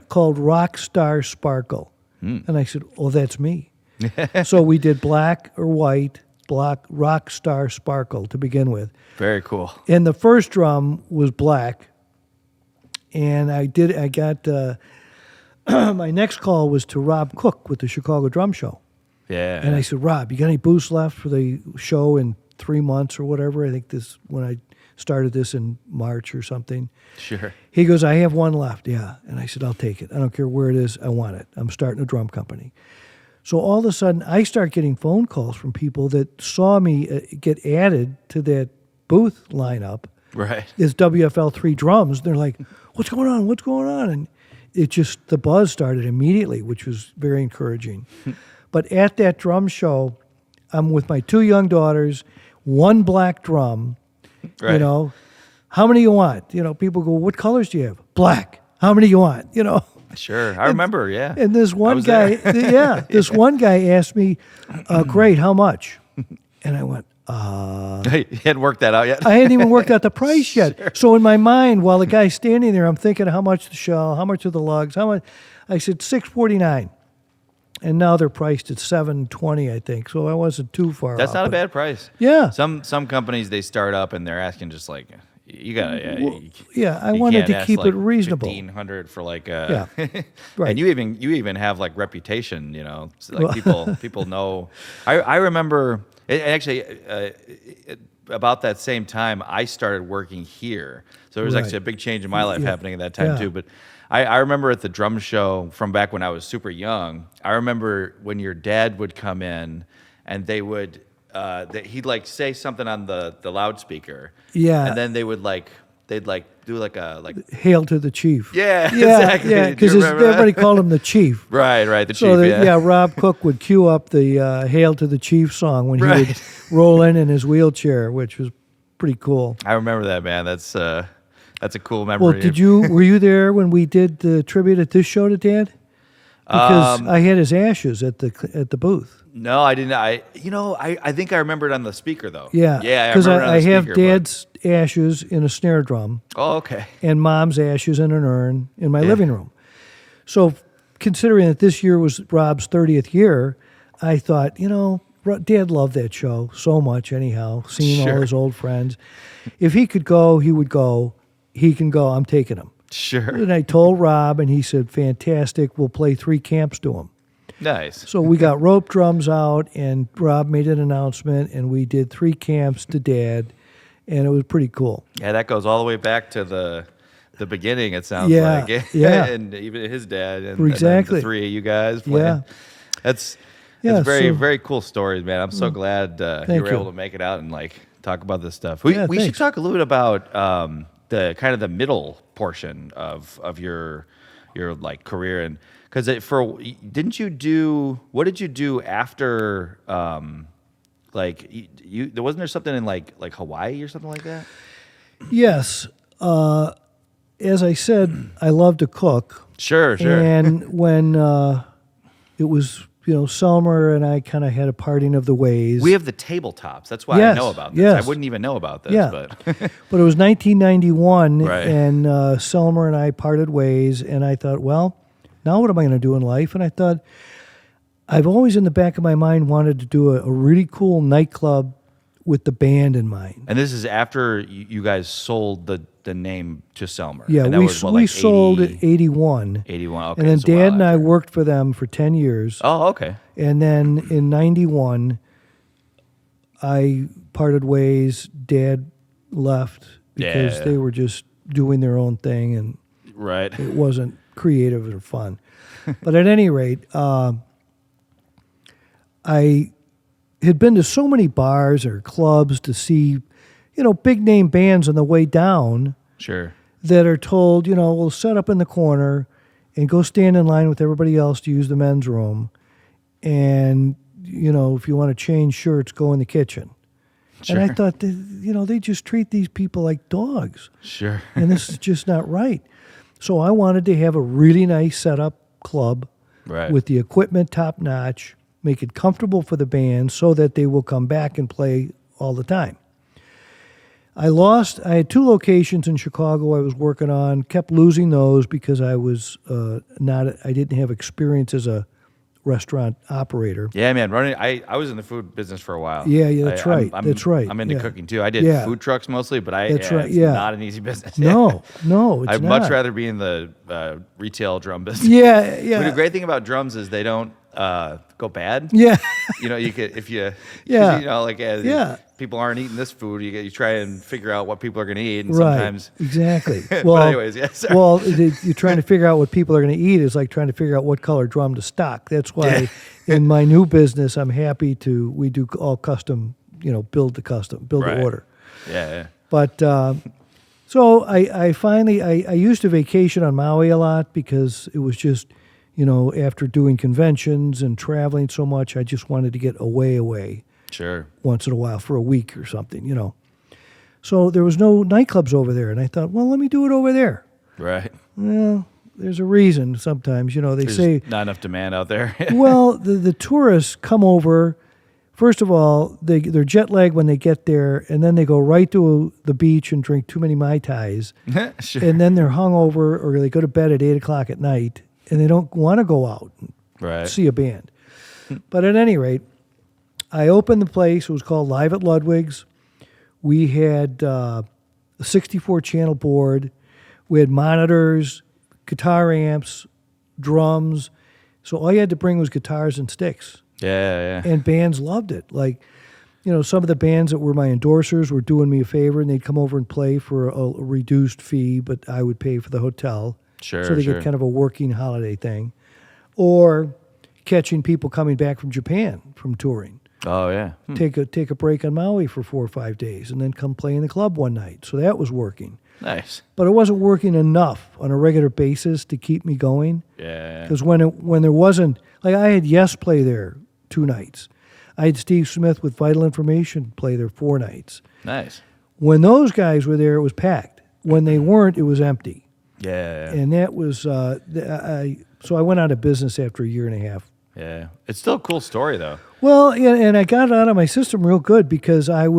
called Rockstar Sparkle. And I said, oh, that's me. So we did black or white, Rockstar Sparkle to begin with. Very cool. And the first drum was black. And I got, my next call was to Rob Cook with the Chicago Drum Show. Yeah. And I said, Rob, you got any booths left for the show in 3 months or whatever? I think when I started this in March or something. Sure. He goes, I have one left. Yeah. And I said, I'll take it. I don't care where it is. I want it. I'm starting a drum company. So all of a sudden, I start getting phone calls from people that saw me get added to that booth lineup. Right. As WFL III drums. They're like, what's going on? What's going on? And it just, the buzz started immediately, which was very encouraging. But at that drum show, I'm with my 2 young daughters, 1 black drum. Right. You know, how many you want? You know, people go, what colors do you have? Black. How many you want? You know. Sure, I remember. Yeah. And this one guy, this one guy asked me, "Great, how much?" And I went, You hadn't worked that out yet. I hadn't even worked out the price yet. Sure. So in my mind, while the guy's standing there, I'm thinking, how much the shell? How much are the lugs? How much? I said $649. And now they're priced at $720, I think. So I wasn't too far That's off, not a but- bad price. Yeah. Some companies, they start up and they're asking just like, you gotta. Yeah, I you wanted can't to ask, keep like, it reasonable. 1,500 for like a. Yeah. Right. And you even have like reputation, you know, so, like people know. I remember actually about that same time I started working here, so there was actually a big change in my life happening at that time too. But I remember at the drum show from back when I was super young. I remember when your dad would come in, and they would. He'd like say something on the loudspeaker. Yeah. And then they'd do like a Hail to the chief. Yeah, exactly. Yeah, because everybody called him the chief. Right, the chief. Rob Cook would cue up the Hail to the Chief song when he would roll in his wheelchair, which was pretty cool. I remember that, man. That's a cool memory. Well, were you there when we did the tribute at this show to Dad? Because I had his ashes at the booth. No, I didn't. I think I remember it on the speaker though. Yeah, because I have Dad's ashes in a snare drum. Oh, okay. And Mom's ashes in an urn in my living room. So, considering that this year was Rob's 30th year, I thought, Dad loved that show so much. Anyhow, seeing all his old friends, if he could go, he would go. He can go. I'm taking him. Sure. And I told Rob, and he said, "Fantastic. We'll play 3 camps to him." Nice. So we got rope drums out, and Rob made an announcement, and we did 3 camps to Dad, and it was pretty cool. Yeah, that goes all the way back to the beginning, it sounds like. Yeah. And even his dad. And exactly. And the 3 of you guys playing. Yeah. That's very, very cool stories, man. I'm so glad you were able to make it out and like talk about this stuff. We should talk a little bit about the kind of the middle portion of your like career, and because what did you do after like you wasn't there something in like Hawaii or something like that? Yes. As I said, I love to cook. Sure. And when it was, Selmer and I kind of had a parting of the ways. We have the tabletops. That's why I know about this. Yes. I wouldn't even know about this. Yeah. But but it was 1991, right. And Selmer and I parted ways, and I thought, well, now what am I going to do in life? And I thought, I've always in the back of my mind wanted to do a really cool nightclub with the band in mind. And this is after you guys sold the name to Selmer. Yeah, and that we sold it 81. 81, okay. And then Dad and I worked for them for 10 years. Oh, okay. And then in 91, I parted ways. Dad left because they were just doing their own thing, and it wasn't creative or fun. But at any rate, I had been to so many bars or clubs to see, big name bands on the way down. Sure. That are told, we'll set up in the corner and go stand in line with everybody else to use the men's room. And, if you want to change shirts, go in the kitchen. Sure. And I thought, they just treat these people like dogs. Sure. And this is just not right. So I wanted to have a really nice setup club Right. with the equipment top notch, make it comfortable for the band so that they will come back and play all the time. I had 2 locations in Chicago I was working on, kept losing those because I didn't have experience as a restaurant operator. Yeah, man. I was in the food business for a while. Yeah, that's right. That's right. I'm into Yeah. cooking too. I did Yeah. food trucks mostly, but That's right. it's Yeah. not an easy business. No, it's I'd not. much rather be in the retail drum business. Yeah, yeah. But the great thing about drums is they don't go bad. Yeah. You know, you could if you Yeah. you know like Yeah. people aren't eating this food. You try and figure out what people are going to eat, and Right. sometimes Exactly. But anyways, yeah. Sorry. Well, you're trying to figure out what people are going to eat is like trying to figure out what color drum to stock. That's why in my new business, I'm happy we do all custom, build the Right. order. Yeah. But so I finally used to vacation on Maui a lot because it was just, after doing conventions and traveling so much, I just wanted to get away Sure. once in a while for a week or something. So there was no nightclubs over there, and I thought, well, let me do it over there. Right. Well, there's a reason sometimes, they There's say, not enough demand out there. well, the tourists come over. First of all, they're jet lagged when they get there, and then they go right to the beach and drink too many Mai Tais. Sure. And then they're hungover, or they go to bed at 8 o'clock at night, and they don't want to go out and Right. see a band. But at any rate, I opened the place. It was called Live at Ludwig's. We had a 64-channel board. We had monitors, guitar amps, drums. So all you had to bring was guitars and sticks. Yeah. And bands loved it. Like, some of the bands that were my endorsers were doing me a favor, and they'd come over and play for a reduced fee, but I would pay for the hotel. Sure. So they get kind of a working holiday thing. Or catching people coming back from Japan from touring. Oh yeah. Take a break on Maui for 4 or 5 days and then come play in the club one night. So that was working. Nice. But it wasn't working enough on a regular basis to keep me going. Yeah. Because when there wasn't, like I had Yes play there 2 nights. I had Steve Smith with Vital Information play there 4 nights. Nice. When those guys were there, it was packed. When they weren't, it was empty. Yeah. And that was, so I went out of business after a year and a half. Yeah. It's still a cool story though. Well, and I got it out of my system real good because I'd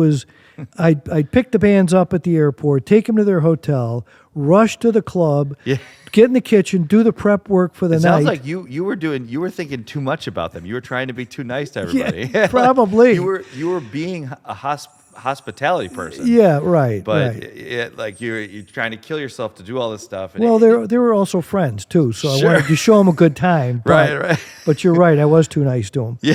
pick the bands up at the airport, take them to their hotel, rush to the club, get in the kitchen, do the prep work for the night. Sounds like you were thinking too much about them. You were trying to be too nice to everybody. Yeah, probably. you were being a hospitality person. Yeah, right. But right. like you're trying to kill yourself to do all this stuff. And Well, they were also friends too, so Sure. I wanted to show them a good time. But, Right. But you're right, I was too nice to them. Yeah.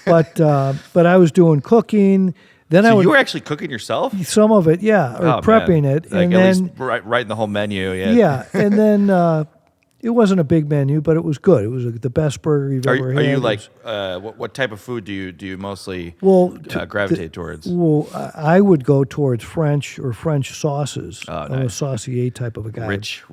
But I was doing cooking. Then So you were actually cooking yourself? some of it, yeah, or prepping man. it, Like and at then least writing the whole menu. Yeah. yeah, and then it wasn't a big menu, but it was good. It was the best burger you've ever had. Are you It like was- what type of food do you mostly the- gravitate towards? Well, I would go towards French or French sauces. Oh, I'm a nice. saucier type of a guy. Rich,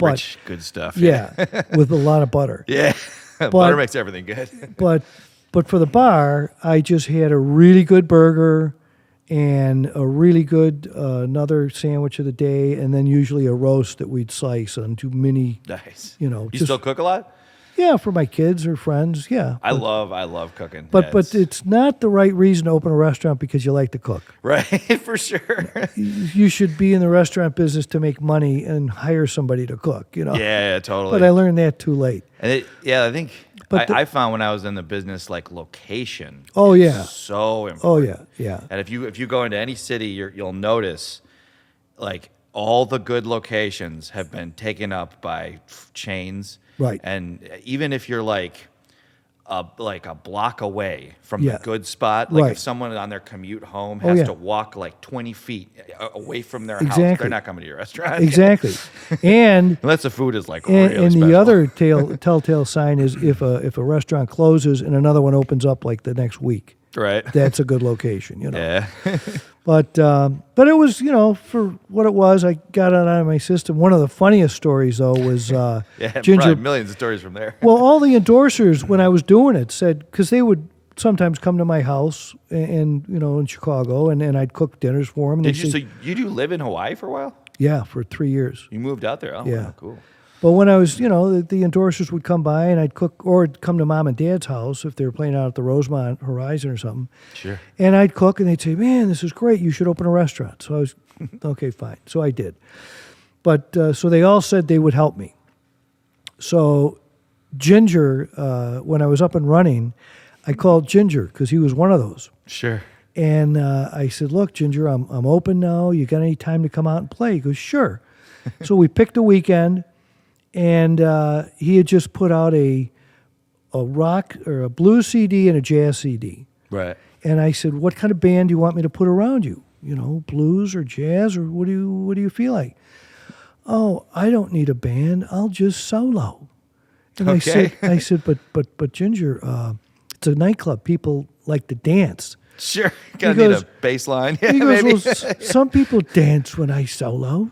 good stuff. Yeah, with a lot of butter. Yeah. Butter makes everything good. But for the bar, I just had a really good burger and a really good another sandwich of the day, and then usually a roast that we'd slice onto mini. Nice. You You still cook a lot? Yeah, for my kids or friends. Yeah, I love cooking. but Yeah, but it's not the right reason to open a restaurant because you like to cook. right for sure. You should be in the restaurant business to make money and hire somebody to cook. Yeah, totally. But I learned that too late. And I think But I found when I was in the business, like location. Oh, is yeah. so important. Oh yeah. And if you go into any city, you'll notice, like all the good locations have been taken up by chains. Right. And even if you're like a block away from Yeah. the good spot, like Right. if someone on their commute home Oh, has yeah. to walk like 20 feet away from their house, Exactly. they're not coming to your restaurant. Exactly. And Unless the food is like And, really and special. the other telltale sign is if a restaurant closes and another one opens up like the next week. Right. That's a good location, Yeah. But it was, for what it was, I got it out of my system. One of the funniest stories though was Yeah, Ginger. probably millions of stories from there. Well, all the endorsers when I was doing it said because they would sometimes come to my house and in Chicago and I'd cook dinners for them. And Did they'd you? say, So you do live in Hawaii for a while? yeah, for 3 years. You moved out there? Oh, Yeah. wow, cool. But when I was, the endorsers would come by and I'd cook, or come to mom and dad's house if they were playing out at the Rosemont Horizon or something. Sure. And I'd cook and they'd say, man, this is great. You should open a restaurant. So I was, okay, fine. So I did. But so they all said they would help me. So Ginger, when I was up and running, I called Ginger because he was one of those. Sure. And I said, look, Ginger, I'm open now. You got any time to come out and play? He goes, sure. So we picked a weekend, and he had just put out a rock or a blues CD and a jazz CD. Right. And I said, what kind of band do you want me to put around you? Blues or jazz, or what do you feel like? Oh, I don't need a band. I'll just solo. And okay. I said, but Ginger, it's a nightclub. People like to dance. Sure. Gotta need a bass line. Yeah, he goes, maybe. well, some people dance when I solo.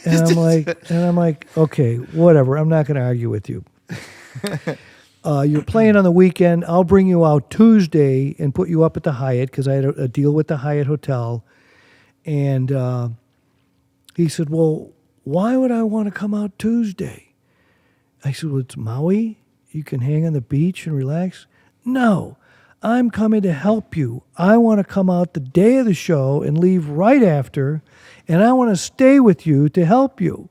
And I'm like, okay, whatever. I'm not going to argue with you. You're playing on the weekend. I'll bring you out Tuesday and put you up at the Hyatt because I had a deal with the Hyatt Hotel. And he said, well, why would I want to come out Tuesday? I said, well, it's Maui. You can hang on the beach and relax. No, I'm coming to help you. I want to come out the day of the show and leave right after, and I want to stay with you to help you.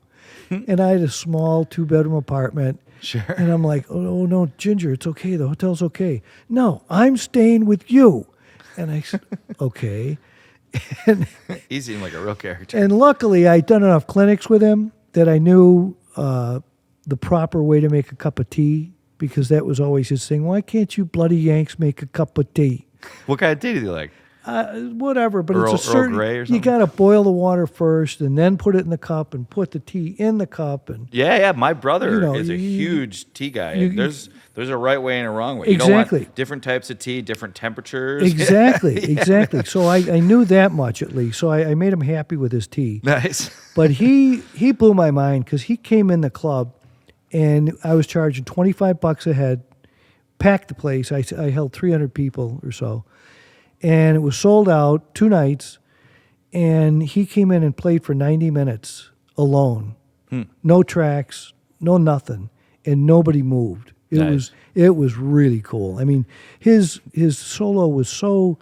And I had a small 2-bedroom apartment. Sure. And I'm like, oh, no, Ginger, it's okay. The hotel's okay. No, I'm staying with you. And I said, okay. And he seemed like a real character. And luckily, I'd done enough clinics with him that I knew the proper way to make a cup of tea, because that was always his thing. Why can't you bloody Yanks make a cup of tea? What kind of tea do you like? Whatever, but Earl, it's a certain. Earl Grey or something? You got to boil the water first, and then put it in the cup, and put the tea in the cup, and Yeah. My brother is a huge tea guy. There's a right way and a wrong way. You Exactly. don't want different types of tea, different temperatures. Exactly. So I knew that much at least. So I made him happy with his tea. Nice. But he blew my mind because he came in the club, and I was charging $25 a head, packed the place. I held 300 people or so. And it was sold out 2 nights, and he came in and played for 90 minutes alone. No tracks, no nothing, and nobody moved. It was really cool. I mean, his solo was so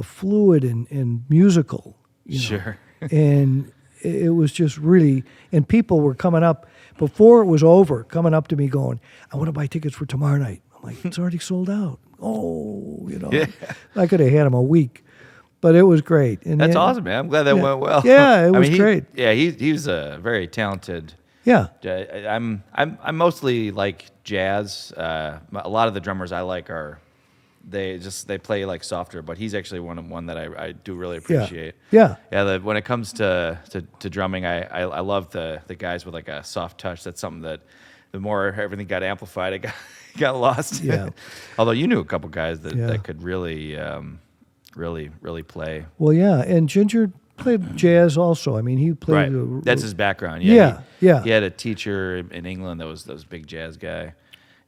fluid and musical. Sure. And it was just really, and people were coming up before it was over, coming up to me going, I want to buy tickets for tomorrow night. I'm like, it's already sold out. Oh, Yeah. I could have had him a week, but it was great. And That's awesome, man. I'm glad that went well. Yeah, it was great. Yeah, he's a very talented. Yeah. I'm mostly like jazz. A lot of the drummers I like they play like softer, but he's actually one that I do really appreciate. Yeah. When it comes to drumming, I love the guys with like a soft touch. That's something that the more everything got amplified, it got lost. Yeah. Although you knew a couple guys that could really play. Well, yeah, and Ginger played jazz also. I mean, he played. Right. That's his background. Yeah. He had a teacher in England that was a big jazz guy.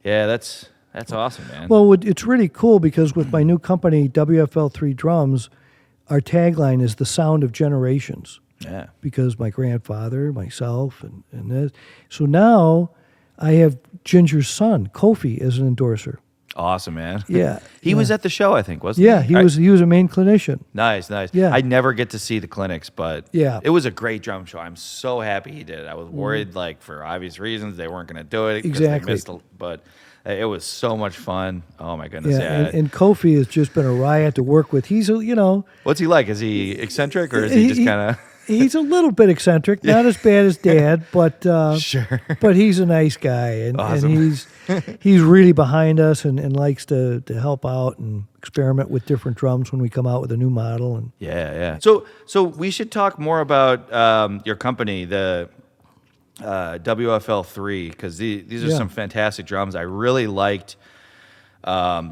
Yeah, that's awesome, man. Well, it's really cool because with my new company, WFL III Drums, our tagline is the sound of generations. Yeah. Because my grandfather, myself, and this. So now I have Ginger's son, Kofi, as an endorser. Awesome, man. Yeah. He was at the show, I think, wasn't he? Yeah, he was a main clinician. Nice. Yeah. I never get to see the clinics, but yeah, it was a great drum show. I'm so happy he did it. I was worried, like, for obvious reasons, they weren't going to do it. Exactly. They missed but it was so much fun. Oh, my goodness. Yeah. And Kofi has just been a riot to work with. He's, What's he like? Is he eccentric, or is he just kind of... He's a little bit eccentric, not as bad as Dad, but sure. But he's a nice guy, and, awesome. and he's really behind us and likes to help out and experiment with different drums when we come out with a new model. And yeah. So we should talk more about your company, the WFL III, because these are some fantastic drums. I really liked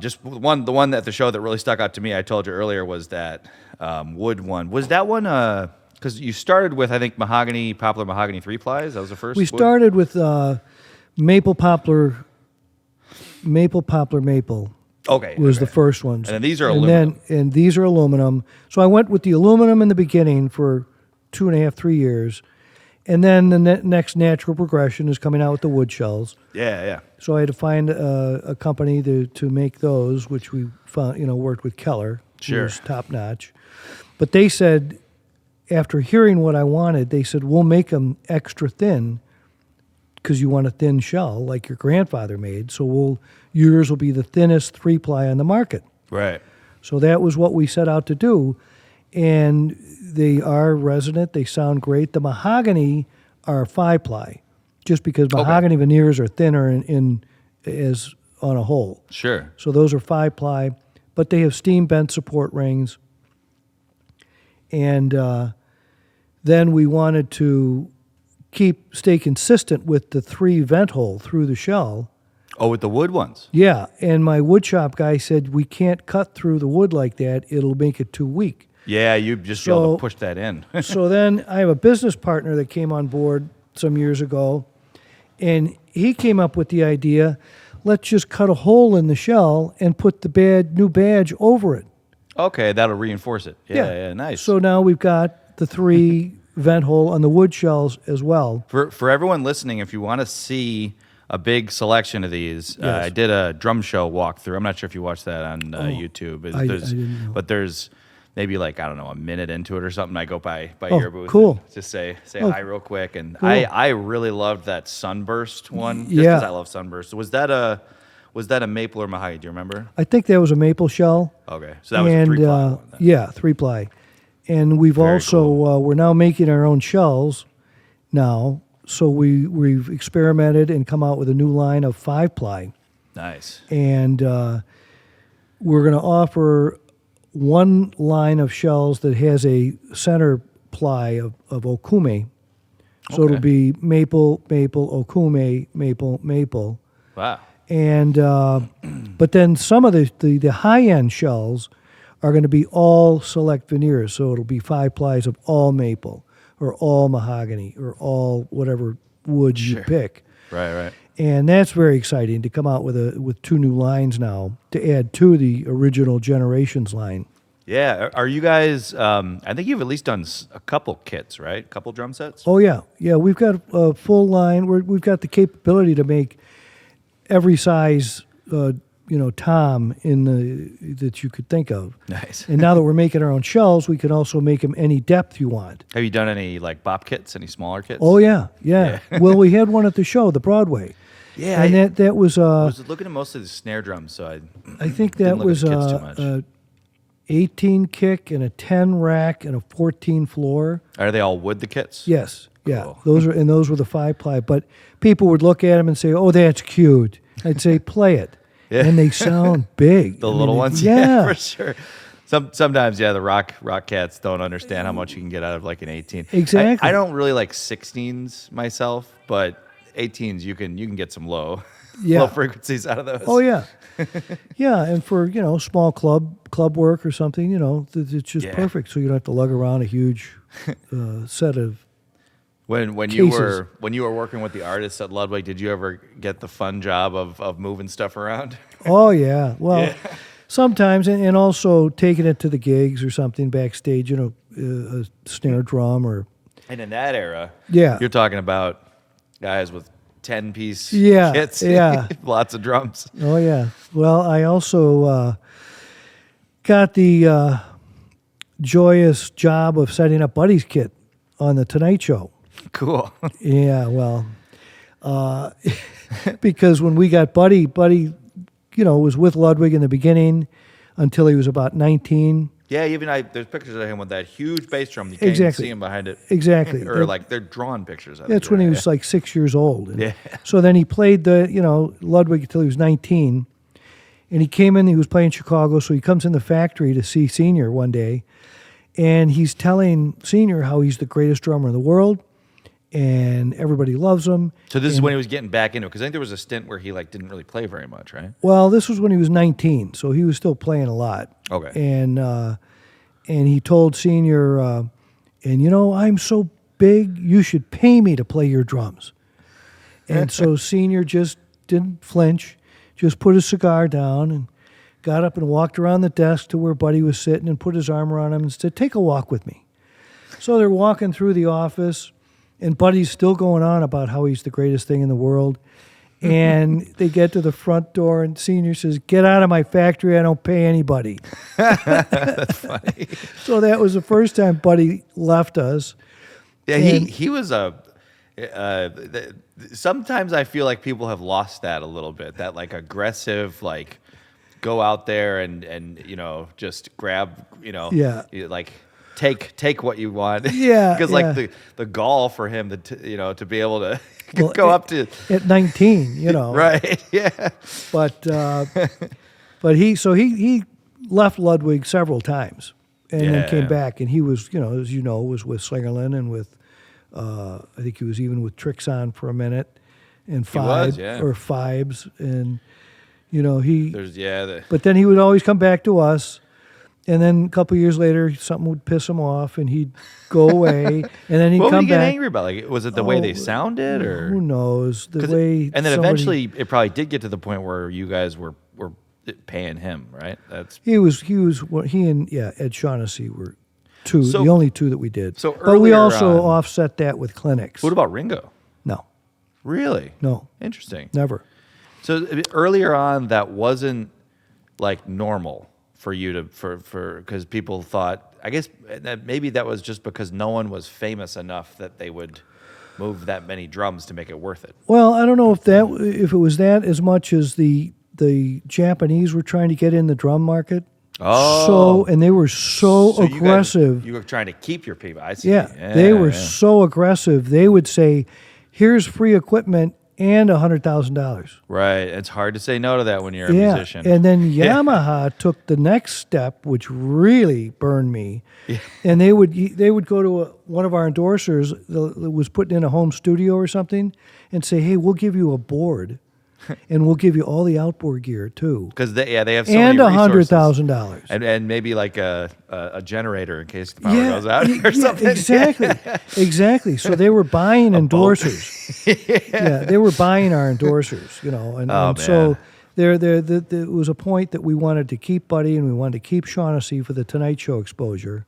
just the one at the show that really stuck out to me. I told you earlier was that wood one. Was that one? Because you started with, I think, poplar mahogany 3-plies. That was the first. We started with maple poplar. Okay, was the first ones. And then these are aluminum. And these are aluminum. So I went with the aluminum in the beginning for 2.5, 3 years, And then the next natural progression is coming out with the wood shells. Yeah. So I had to find a company to make those, which we found, worked with Keller, Sure. who was top notch. But they said, after hearing what I wanted, they said, we'll make them extra thin because you want a thin shell like your grandfather made. So yours will be the thinnest 3-ply on the market. Right. So that was what we set out to do. And they are resonant. They sound great. The mahogany are 5-ply, just because mahogany veneers are thinner as on a whole. Sure. So those are 5-ply, but they have steam bent support rings. And then we wanted to stay consistent with the 3 vent hole through the shell. Oh, with the wood ones? Yeah, and my wood shop guy said, we can't cut through the wood like that. It'll make it too weak. Yeah, you just be able to push that in. So then I have a business partner that came on board some years ago, and he came up with the idea, let's just cut a hole in the shell and put the new badge over it. Okay, that'll reinforce it. Yeah, nice. So now we've got the 3 vent hole on the wood shells as well. For everyone listening, if you want to see a big selection of these, Yes. I did a drum show walkthrough. I'm not sure if you watched that on YouTube. I didn't know. But there's maybe a minute into it or something. I go by Oh, your booth. cool. And just say hi real quick. And Cool. I really loved that sunburst one. Just Yeah. because I love sunburst. Was that a maple or mahogany? Do you remember? I think that was a maple shell. Okay, so that was a 3-ply one then. Yeah, 3-ply. And we've Very also, we're now making our own shells now. So we've experimented and come out with a new line of 5-ply. Nice. And we're going to offer one line of shells that has a center ply of okume. So it'll be maple, okume, maple. Wow. And but then some of the high-end shells are going to be all select veneers. So it'll be 5-plies of all maple or all mahogany or all whatever wood you pick. Right. And that's very exciting to come out with 2 new lines now to add to the original Generations line. Yeah. Are you guys, I think you've at least done a couple kits, right? A couple drum sets? Oh, yeah. Yeah, we've got a full line. We've got the capability to make every size, tom that you could think of. Nice. And now that we're making our own shells, we can also make them any depth you want. Have you done any bop kits, any smaller kits? Oh, yeah. Well, we had one at the show, the Broadway. Yeah. And that was... I was looking at most of the snare drums, so I think that was too much. 18 kick and a 10 rack and a 14 floor. Are they all wood, the kits? Yes, yeah. Cool. Those were the 5-ply. But people would look at them and say, "Oh, that's cute." I'd say, "Play it," and they sound big. The little ones, yeah, for sure. Sometimes, the rock cats don't understand how much you can get out of an 18. Exactly. I don't really like 16s myself, but 18s you can get some low frequencies out of those. Oh yeah, yeah. And for small club work or something, it's just perfect. So you don't have to lug around a huge set of. When you were working with the artists at Ludwig, did you ever get the fun job of moving stuff around? Oh yeah, well, sometimes, and also taking it to the gigs or something backstage. A snare drum or. And in that era, you're talking about guys with 10-piece kits, lots of drums. Oh yeah. Well, I also got the joyous job of setting up Buddy's kit on the Tonight Show. Cool. Yeah, well, because when we got Buddy, was with Ludwig in the beginning until he was about 19. Yeah, even there's pictures of him with that huge bass drum. You can't even see him behind it. Exactly. Or they're drawn pictures of it. That's when he was 6 years old. And yeah. So then he played Ludwig until he was 19. And he came in, he was playing Chicago, so he comes in the factory to see Senior one day. And he's telling Senior how he's the greatest drummer in the world. And everybody loves him. So this is when he was getting back into it, because I think there was a stint where he didn't really play very much, right? Well, this was when he was 19, so he was still playing a lot. Okay. And he told Senior, I'm so big, you should pay me to play your drums. And so Senior just didn't flinch, just put his cigar down and got up and walked around the desk to where Buddy was sitting and put his arm around him and said, "Take a walk with me." So they're walking through the office. And Buddy's still going on about how he's the greatest thing in the world. And they get to the front door, and Senior says, "Get out of my factory. I don't pay anybody." That's funny. So that was the first time Buddy left us. Yeah, he was a. Sometimes I feel like people have lost that a little bit. That like aggressive, like go out there and just grab, like take what you want. Yeah, because like the gall for him to be able to go up to at 19, right, yeah. But he left Ludwig several times and then came back, and he was as was with Slingerland and with I think he was even with Trixon for a minute and Fibes and but then he would always come back to us. And then a couple of years later, something would piss him off, and he'd go away, and then he'd come back. What were you getting angry about? Like, was it the way they sounded, or who knows? The way, and then eventually, it probably did get to the point where you guys were paying him, right? He and Ed Shaughnessy were the only two that we did. So but we also offset that with clinics. What about Ringo? No, really? No, interesting. Never. So earlier on, that wasn't like normal for you because people thought, I guess that maybe that was just because no one was famous enough that they would move that many drums to make it worth it. Well, I don't know if it was that as much as the Japanese were trying to get in the drum market. Oh, and they were so aggressive. You were trying to keep your people. I see. Yeah, they were so aggressive. They would say, "Here's free equipment and $100,000." Right. It's hard to say no to that when you're a musician. And then Yamaha took the next step, which really burned me. Yeah. And they would go to one of our endorsers that was putting in a home studio or something and say, "Hey, we'll give you a board, and we'll give you all the outboard gear too." Because they have so and many resources. $100,000. And maybe like a generator in case the power goes out or something. Exactly. So they were buying endorsers. They were buying our endorsers, and so there was a point that we wanted to keep Buddy and we wanted to keep Shaughnessy for the Tonight Show exposure.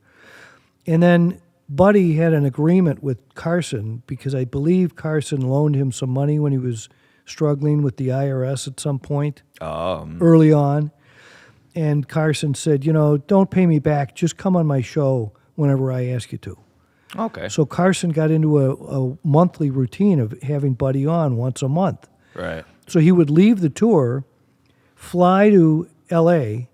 And then Buddy had an agreement with Carson because I believe Carson loaned him some money when he was struggling with the IRS at some point early on. And Carson said, "Don't pay me back. Just come on my show whenever I ask you to." Okay. So Carson got into a monthly routine of having Buddy on once a month. Right. So he would leave the tour, fly to L.A.,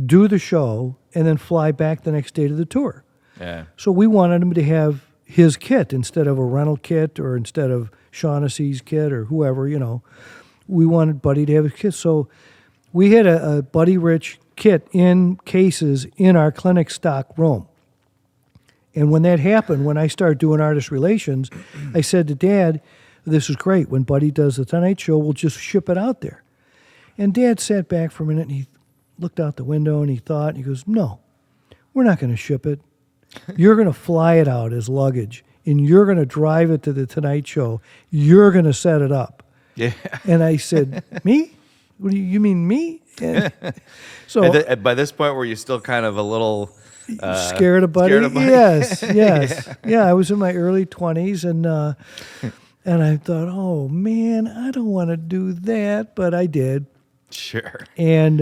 do the show, and then fly back the next day to the tour. Yeah. So we wanted him to have his kit instead of a rental kit or instead of Shaughnessy's kit or whoever, We wanted Buddy to have his kit. So we had a Buddy Rich kit in cases in our clinic stock room. And when that happened, when I started doing artist relations, I said to Dad, "This is great. When Buddy does the Tonight Show, we'll just ship it out there." And Dad sat back for a minute, and he looked out the window, and he thought, and he goes, "No, we're not going to ship it. You're going to fly it out as luggage, and you're going to drive it to the Tonight Show. You're going to set it up." Yeah. And I said, "Me? What do you mean me?" And so and by this point, were you still kind of a little... scared of Buddy? Yes. Yeah, I was in my early 20s, and I thought, "Oh, man, I don't want to do that," but I did. Sure. And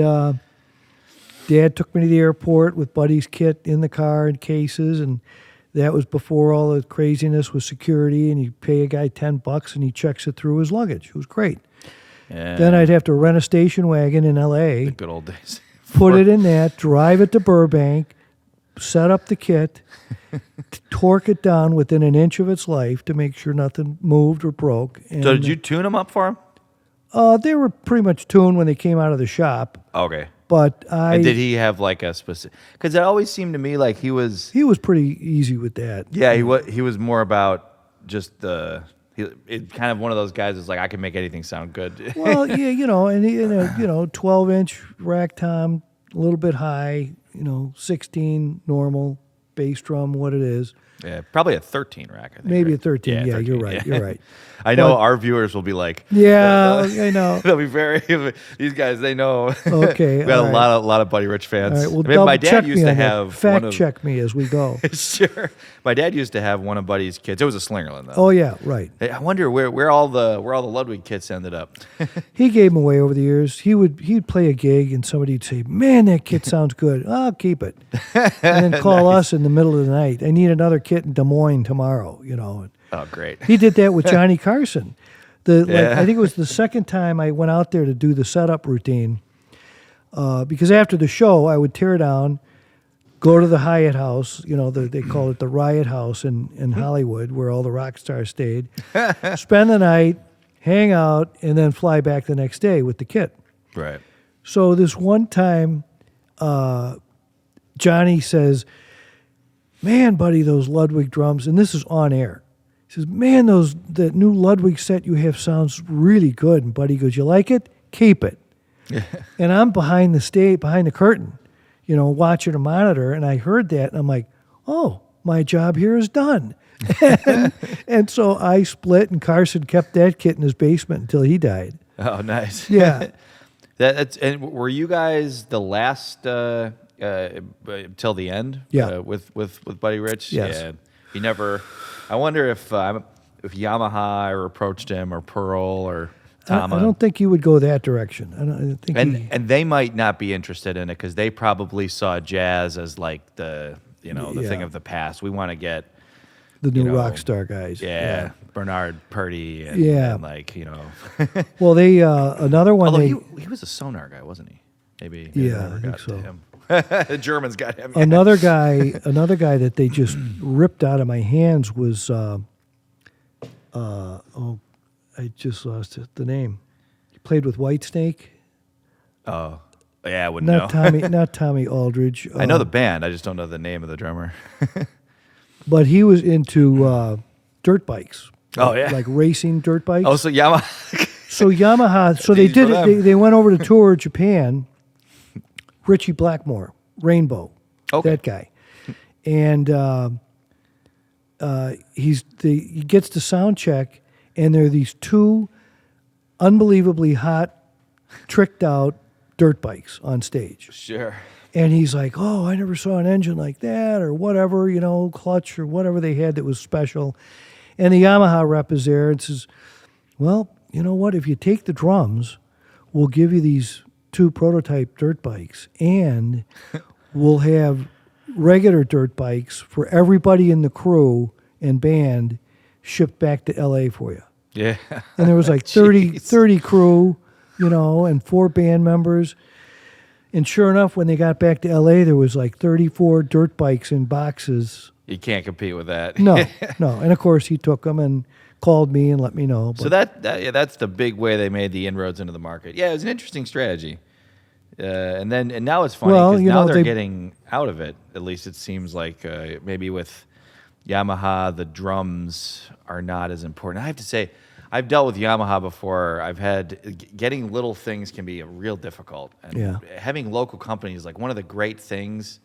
Dad took me to the airport with Buddy's kit in the car and cases, and that was before all the craziness with security, and you pay a guy $10 and he checks it through his luggage. It was great. Yeah. Then I'd have to rent a station wagon in L.A., the good old days. Put it in that, drive it to Burbank, set up the kit, torque it down within an inch of its life to make sure nothing moved or broke. And so did you tune them up for him? They were pretty much tuned when they came out of the shop. Okay. But and did he have like a specific... Because it always seemed to me like he was... He was pretty easy with that. Yeah, he was more about just the... kind of one of those guys that's like, I can make anything sound good. Well, yeah, and 12-inch rack tom, a little bit high, 16 normal bass drum, what it is. Yeah, probably a 13 rack, I think. Maybe right? a 13. Yeah, 13, you're right. You're right. I know our viewers will be like, yeah, I know. They'll be very, these guys, they know. Okay. We got a lot of Buddy Rich fans. All right, well, my dad used to have fact check me as we go. Sure. My dad used to have one of Buddy's kids. It was a Slingerland, though. Oh, yeah, right. I wonder where all the Ludwig kits ended up. He gave them away over the years. He'd play a gig and somebody'd say, "Man, that kit sounds good. I'll keep it." And then call us in the middle of the night. I need another kit in Des Moines tomorrow. Oh, great. He did that with Johnny Carson. I think it was the second time I went out there to do the setup routine. Because after the show, I would tear down, go to the Hyatt House. They call it the Riot House in Hollywood, where all the rock stars stayed. Spend the night, hang out, and then fly back the next day with the kit. Right. So this one time, Johnny says, "Man, buddy, those Ludwig drums," and this is on air. He says, "Man, that new Ludwig set you have sounds really good." And Buddy goes, "You like it? Keep it." And I'm behind the curtain, watching a monitor, and I heard that, and I'm like, "Oh, my job here is done." and so I split, and Carson kept that kit in his basement until he died. Oh, nice. Yeah. And were you guys the last till the end? Yeah. With Buddy Rich. Yes. Yeah. He never. I wonder if Yamaha ever approached him, or Pearl, or Tama. I don't think he would go that direction. I don't think. And they might not be interested in it because they probably saw jazz as like the thing of the past. We want to get the new rock star guys. Yeah. Bernard Purdy. And, yeah. And Well, they another one. Although he was a Sonar guy, wasn't he? Maybe yeah, I think so. To him. The Germans got him. Another guy that they just ripped out of my hands was I just lost the name. He played with Whitesnake. Oh, yeah, I wouldn't know. Not Tommy Aldridge. I know the band. I just don't know the name of the drummer. But he was into dirt bikes. Oh, yeah. Like racing dirt bikes. Oh, so Yamaha. So they did it. They went over to tour Japan. Richie Blackmore, Rainbow, that guy. And he gets to sound check, and there are these two unbelievably hot, tricked out dirt bikes on stage. Sure. And he's like, "Oh, I never saw an engine like that," or whatever, clutch or whatever they had that was special. And the Yamaha rep is there and says, "Well, you know what? If you take the drums, we'll give you these two prototype dirt bikes, and we'll have regular dirt bikes for everybody in the crew and band shipped back to L.A. for you." Yeah. And there was like 30 crew, and 4 band members. And sure enough, when they got back to L.A., there was like 34 dirt bikes in boxes. You can't compete with that. No. And of course, he took them and called me and let me know. But. So that's the big way they made the inroads into the market. Yeah, it was an interesting strategy. And now it's funny because now they're getting out of it. At least it seems like maybe with Yamaha, the drums are not as important. I have to say, I've dealt with Yamaha before. I've had getting little things can be real difficult. And having local companies, like one of the great things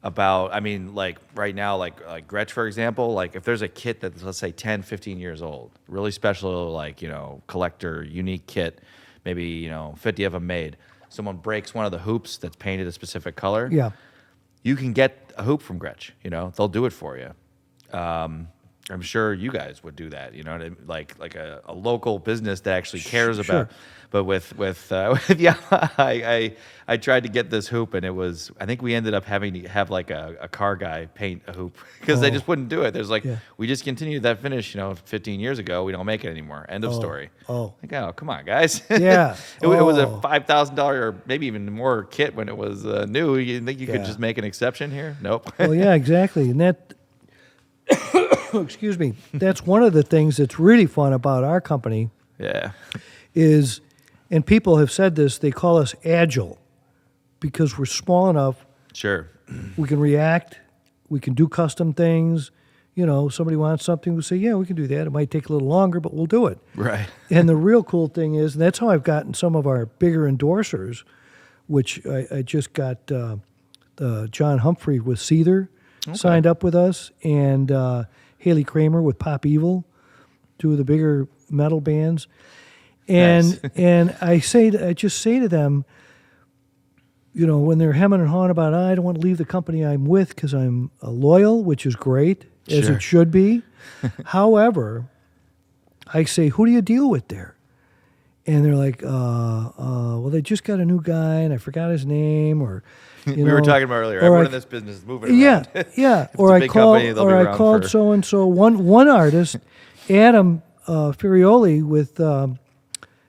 about, like right now, like Gretsch, for example, like if there's a kit that's, let's say, 10, 15 years old, really special, collector, unique kit, maybe, 50 of them made. Someone breaks one of the hoops that's painted a specific color. Yeah. You can get a hoop from Gretsch, they'll do it for you. I'm sure you guys would do that, like a local business that actually cares about. Sure. But with Yamaha, I tried to get this hoop, and I think we ended up having to have like a car guy paint a hoop because they just wouldn't do it. There's we just continued that finish, 15 years ago. We don't make it anymore. End of story. Oh, come on, guys. Yeah. It was a $5,000 or maybe even more kit when it was new. You think you could just make an exception here? Nope. Well, yeah, exactly, and that. Excuse me. That's one of the things that's really fun about our company. Yeah. Is, and people have said this, they call us agile because we're small enough. Sure. We can react. We can do custom things. Somebody wants something, we say, yeah, we can do that. It might take a little longer, but we'll do it. Right. And the real cool thing is, and that's how I've gotten some of our bigger endorsers, which I just got John Humphrey with Seether. signed up with us, and Haley Kramer with Pop Evil, two of the bigger metal bands. And Nice. and I just say to them, when they're hemming and hawing about, I don't want to leave the company I'm with because I'm loyal, which is great, as Sure. it should be. However, I say, who do you deal with there? And they're like, well, they just got a new guy, and I forgot his name, or we were talking about earlier. or Everyone I- in this business is moving around. Yeah. If Or it's a I big called, company, they'll be or I around called for- so and so. One artist, Adam Furioli with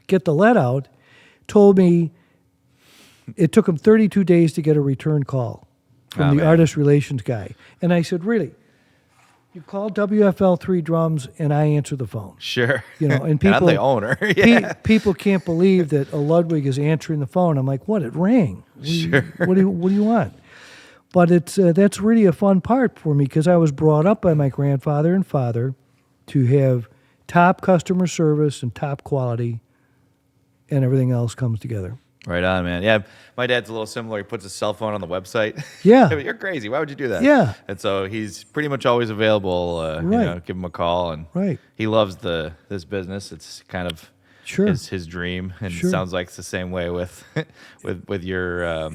Get the Let Out, told me it took him 32 days to get a return call from Oh, the man. artist relations guy. And I said, really? You call WFL 3 drums and I answer the phone. Sure. And I'm people, the owner. Yeah. people can't believe that a Ludwig is answering the phone. I'm like, what? It rang. Sure. What do you want? But that's really a fun part for me because I was brought up by my grandfather and father to have top customer service and top quality, and everything else comes together. Right on, man. Yeah, my dad's a little similar. He puts his cell phone on the website. Yeah. You're crazy. Why would you do that? Yeah. And so he's pretty much always available. Right. Give him a call, and Right. he loves this business. It's kind of Sure. his dream, and Sure. it sounds like it's the same way with with your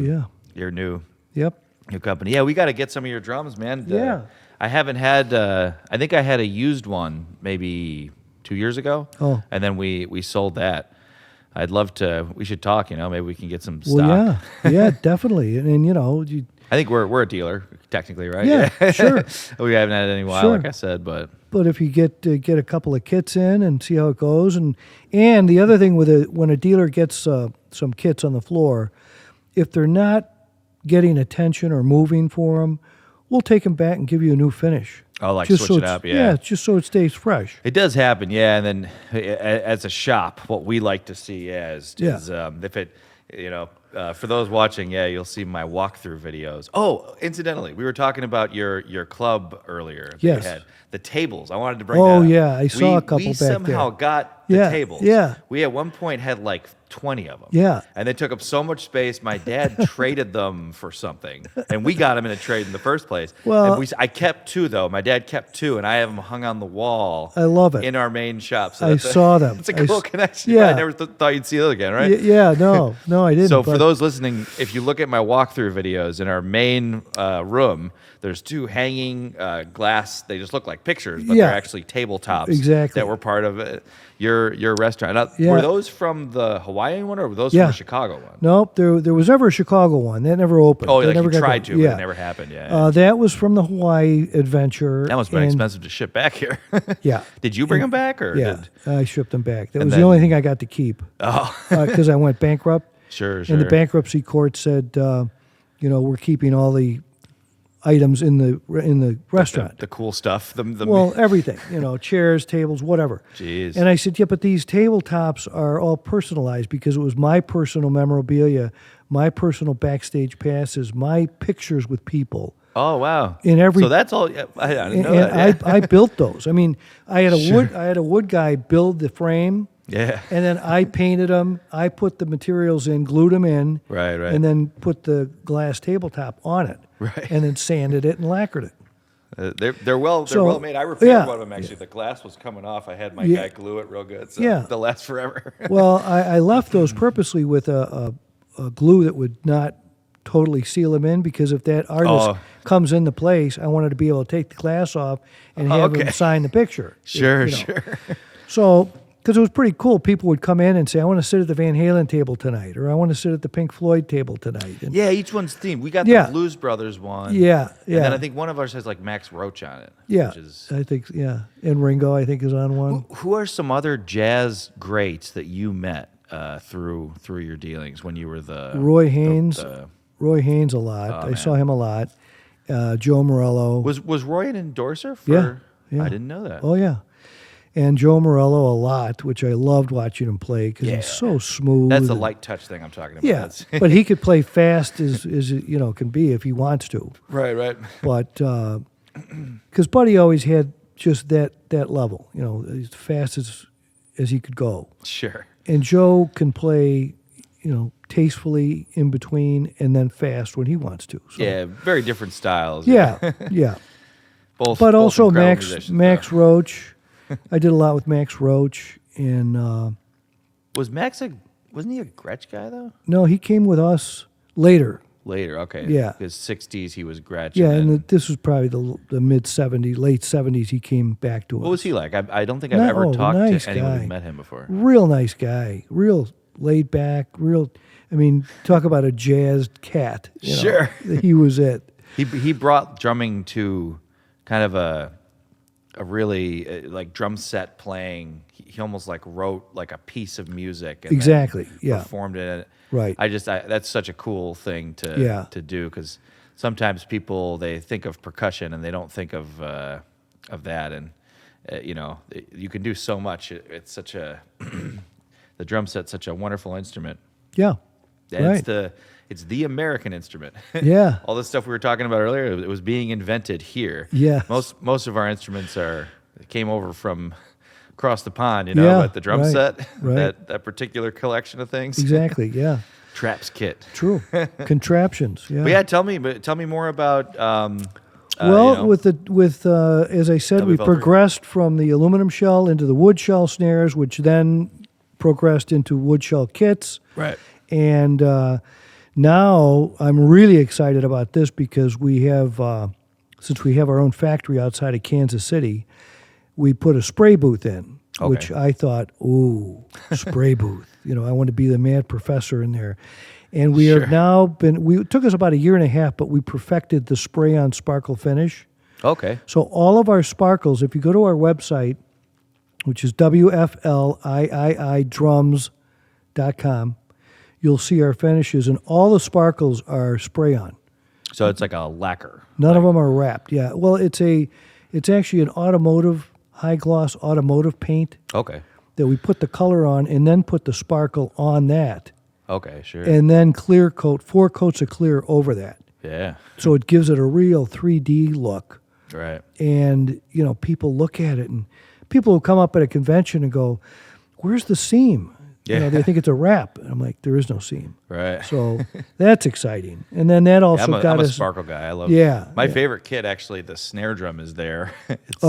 your new Yep. company. Yeah, we got to get some of your drums, man. Yeah. I haven't had. I think I had a used one maybe 2 years ago. Oh. And then we sold that. I'd love to. We should talk. Maybe we can get some stock. Well, yeah, definitely. And I think we're a dealer technically, right? Yeah, sure. We haven't had it in a while, Sure. like I said, but But if you get a couple of kits in and see how it goes, and the other thing when a dealer gets some kits on the floor, if they're not getting attention or moving for them, we'll take them back and give you a new finish. Oh, like Just switch it it's- up, yeah. just so it stays fresh. it does happen, yeah. And then as a shop, what we like to see is if it, for those watching, you'll see my walkthrough videos. Oh, incidentally, we were talking about your club earlier. that you Yes. had. The tables. I wanted to bring Oh, that up. yeah, I saw a couple We back somehow there. got the Yeah, tables. yeah. We at one point had like 20 of them. Yeah. And they took up so much space. My dad traded them for something, and we got them in a trade in the first place. Well- and I kept two though. My dad kept two, and I have them hung on the wall. I love it. In our main shop. So I saw them. It's a I cool s- connection. yeah. I never thought you'd see those again, right? Yeah, no, I didn't. So for but- those listening, if you look at my walkthrough videos in our main room, there's two hanging glass. They just look like pictures, but Yeah. they're actually tabletops. Exactly. That were part of your restaurant. Now, Yeah. were those from the Hawaiian one, or were those Yeah. from the Chicago one? Nope, there was ever a Chicago one. That never opened. Oh, That like never you got tried going. to, but Yeah. it never happened. Yeah. That was from the Hawaii adventure. that must have been and- expensive to ship back here. Yeah. Did you bring them back, or Yeah, did? I shipped them back. That And was then- the only thing I got to keep Oh, because I went bankrupt. sure. And the bankruptcy court said, we're keeping all the items in the restaurant. The cool stuff. Well, everything, chairs, tables, whatever. Jeez. And I said, yeah, but these tabletops are all personalized because it was my personal memorabilia, my personal backstage passes, my pictures with people. Oh wow! In every- so that's all. I didn't And, know that. and Yeah. I built those. I mean, I had a wood guy build the frame. Yeah. And then I painted them. I put the materials in, glued them in. Right. And then put the glass tabletop on it. Right. And then sanded it and lacquered it. They're well So, made. I repaired yeah. one of them actually. The glass was coming off. I had my Yeah. guy glue it real good, so Yeah. they'll last forever. Well, I left those purposely with a glue that would not totally seal them in because if that artist Oh. comes into place, I wanted to be able to take the glass off and have Okay. him sign the picture. Sure. So, because it was pretty cool, people would come in and say, I want to sit at the Van Halen table tonight, or I want to sit at the Pink Floyd table tonight. And Yeah, each one's themed. We got Yeah. the Blues Brothers one. Yeah, And then yeah. I think one of ours has like Max Roach on it. Yeah, Which is, I think, yeah. And Ringo, I think, is on one. who are some other jazz greats that you met through your dealings when you were the Roy Haynes. the- Roy Haynes a lot. I man. saw him a lot. Joe Morello. was Roy an endorser for? Yeah, yeah. I didn't know that. Oh, yeah. And Joe Morello a lot, which I loved watching him play because Yeah. he's so smooth. That's the and- light touch thing I'm talking about. Yeah, That's- but he could play fast as can be if he wants to. right. But because Buddy always had just that level, as fast as he could go. Sure. And Joe can play tastefully in between, and then fast when he wants to. So, yeah, very different styles. Yeah, yeah. Both, but both also Max Roach. I did a lot with Max Roach, and wasn't he a Gretsch guy though? No, he came with us later. Later, okay. Yeah. His 60s, he was Gretsch. Yeah, and this was probably the mid 70s, late 70s. He came back to us. What was he like? I don't think I've ever talked to anyone who met him before. Real nice guy. Real laid back. Talk about a jazzed cat. Sure. He was it. He brought drumming to kind of a really like drum set playing. He almost like wrote like a piece of music. And exactly. Yeah. Performed it. Right. That's such a cool thing to do, because sometimes people, they think of percussion and they don't think of that, and you can do so much. It's such a the drum set's such a wonderful instrument. Yeah. And right. It's the American instrument. Yeah. All this stuff we were talking about earlier, it was being invented here. Yeah. Most of our instruments came over from across the pond, but the drum set, that particular collection of things. Exactly, yeah. Traps kit. True. Contraptions, yeah. But yeah, tell me more about as I said, we progressed from the aluminum shell into the wood shell snares, which then progressed into wood shell kits. Right. And now I'm really excited about this because we have since we have our own factory outside of Kansas City, we put a spray booth in, which I thought, ooh, spray booth. I want to be the mad professor in there. And we have now it took us about 1.5 years, but we perfected the spray-on sparkle finish. Okay. So all of our sparkles, if you go to our website, which is WFLIIIdrums.com, you'll see our finishes, and all the sparkles are spray-on. So it's like a lacquer. None of them are wrapped, yeah. Well, it's actually an high-gloss automotive paint. Okay. That we put the color on and then put the sparkle on that. Okay, sure. And then 4 coats of clear over that. Yeah. So it gives it a real 3D look. Right. And, people look at it, and people will come up at a convention and go, where's the seam? Yeah. They think it's a wrap. And I'm like, there is no seam. Right. So that's exciing. And then that also I'm a sparkle guy. I love my favorite kit, actually, the snare drum is there. It's,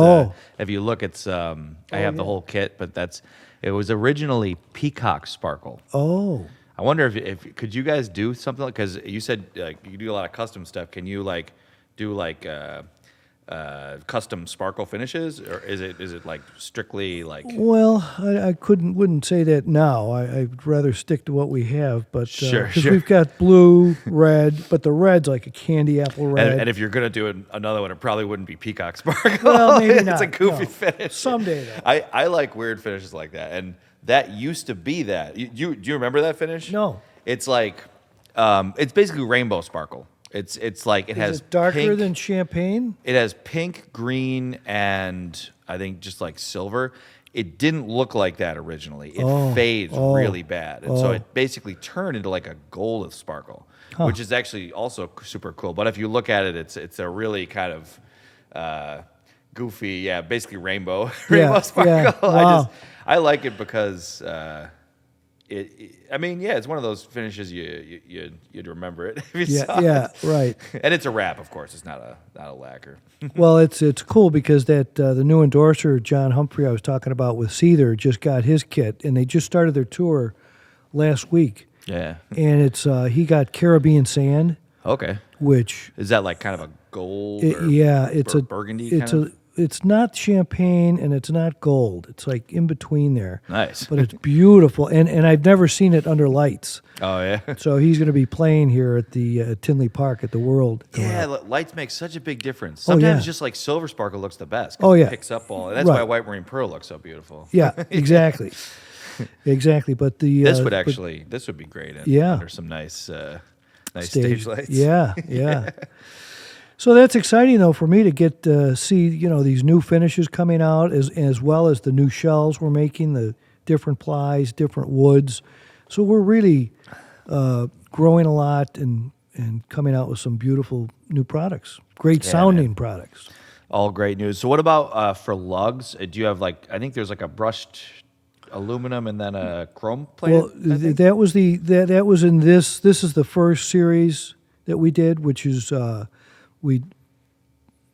if you look, it's I have the whole kit, but it was originally peacock sparkle. Oh. I wonder if could you guys do something like, because you said you do a lot of custom stuff. Can you do custom sparkle finishes, or is it like strictly like? Well, I wouldn't say that now. I'd rather stick to what we have, but sure. We've got blue, red, but the red's like a candy apple red. And if you're gonna do another one, it probably wouldn't be peacock sparkle. Well, maybe not. It's a goofy finish. Someday, though. I like weird finishes like that, and that used to be that. Do you remember that finish? No. It's like it's basically rainbow sparkle. It's like it has darker pink, than champagne. It has pink, green, and I think just like silver. It didn't look like that originally. It fades really bad, and so it basically turned into like a gold sparkle, which is actually also super cool. But if you look at it, it's a really kind of goofy, basically rainbow sparkle. Yeah. Wow. I like it because. It's one of those finishes you'd remember it if you saw it. Right. And it's a wrap, of course. It's not a lacquer. Well, it's cool because that the new endorser John Humphrey I was talking about with Seether just got his kit, and they just started their tour last week. Yeah. And it's he got Caribbean Sand. Okay. Which is that like kind of a gold? It's a burgundy. It's not champagne and it's not gold. It's like in between there. Nice. But it's beautiful. And I've never seen it under lights. Oh, yeah. So he's going to be playing here at the Tinley Park at the World. Yeah, lights make such a big difference. Sometimes just like silver sparkle looks the best. It picks up all. And that's why White Marine Pearl looks so beautiful. Yeah, exactly. Exactly. But this would be great under some nice stage lights. Yeah. So that's exciting, though, for me to get to see, these new finishes coming out, as well as the new shells we're making, the different plies, different woods. So we're really growing a lot and coming out with some beautiful new products, great sounding products. All great news. So what about for lugs? Do you have I think there's like a brushed aluminum and then a chrome plated. Well, that was that was in this. This is the first series that we did, which is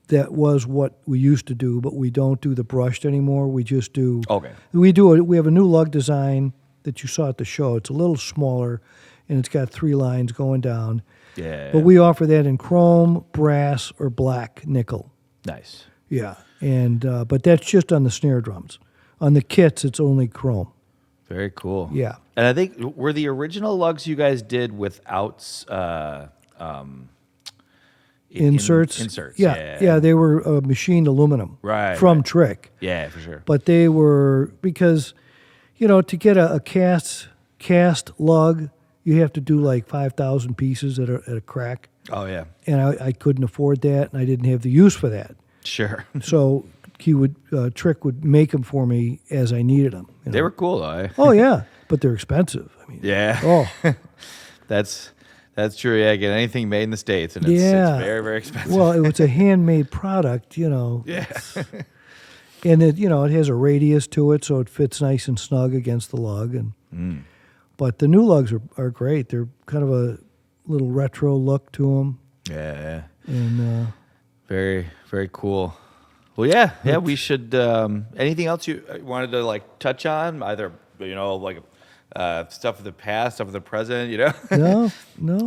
that was what we used to do, but we don't do the brushed anymore. We just do. Okay. We have a new lug design that you saw at the show. It's a little smaller, and it's got 3 lines going down. Yeah. But we offer that in chrome, brass, or black nickel. Nice. Yeah, and but that's just on the snare drums. On the kits, it's only chrome. Very cool. Yeah. And I think were the original lugs you guys did without Inserts. Inserts. Yeah, they were machined aluminum. From Trick. Yeah, for sure. But they were because, to get a cast lug, you have to do like 5,000 pieces at a crack. Oh yeah. And I couldn't afford that, and I didn't have the use for that. Sure. So Trick would make them for me as I needed them. They were cool, though. Eh? Oh yeah, but they're expensive. I mean, yeah. Oh, that's true. Yeah, get anything made in the States, and it's very, very expensive. Well, it was a handmade product, Yeah. And it has a radius to it, so it fits nice and snug against the lug. And but the new lugs are great. They're kind of a little retro look to them. Yeah. And very, very cool. Well, yeah. We should. Anything else you wanted to like touch on? Either like stuff of the past, stuff of the present. No.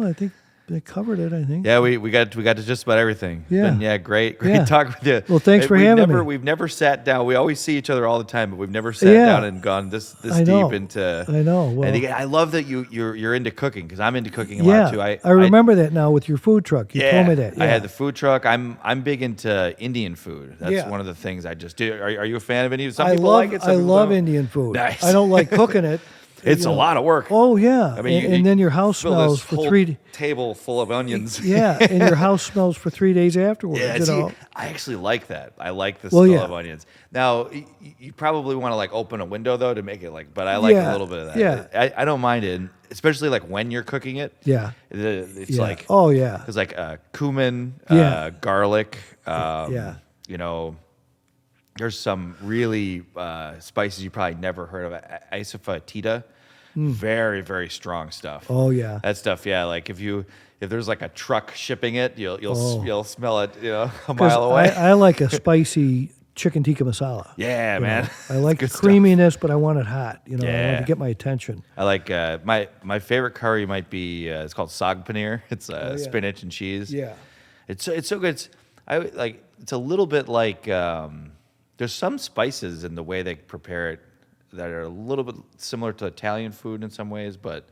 I think they covered it. I think. Yeah, we got to just about everything. Yeah. Great talking with you. Well, thanks for having me. We've never sat down. We always see each other all the time, but we've never sat down and gone this deep into. I know. Well, and again, I love that you're into cooking because I'm into cooking a lot too. I remember that now with your food truck. You told me that. Yeah. I had the food truck. I'm big into Indian food. That's one of the things I just do. Are you a fan of Indian? Some people like it. Some people love don't. Indian food. Nice. I don't like cooking it. It's a lot of work. Oh yeah, I mean, and then your house smells for 3 table full of onions. Yeah, and your house smells for 3 days afterwards. Yeah, I actually like that. I like the smell of onions. Now, you probably want to like open a window though to make it but I like a little bit of that. Yeah, I don't mind it, especially like when you're cooking it. Yeah, it's like because like cumin, garlic. There's some really spices you probably never heard of. Asafoetida, very, very strong stuff. Oh yeah, that stuff. Yeah, like if there's like a truck shipping it, you'll smell it, a mile away. I like a spicy chicken tikka masala. Yeah, man. I like the creaminess, but I want it hot. I want to get my attention. I like my favorite curry might be it's called saag paneer. It's spinach and cheese. Yeah, it's so good. It's a little bit like. There's some spices in the way they prepare it that are a little bit similar to Italian food in some ways, but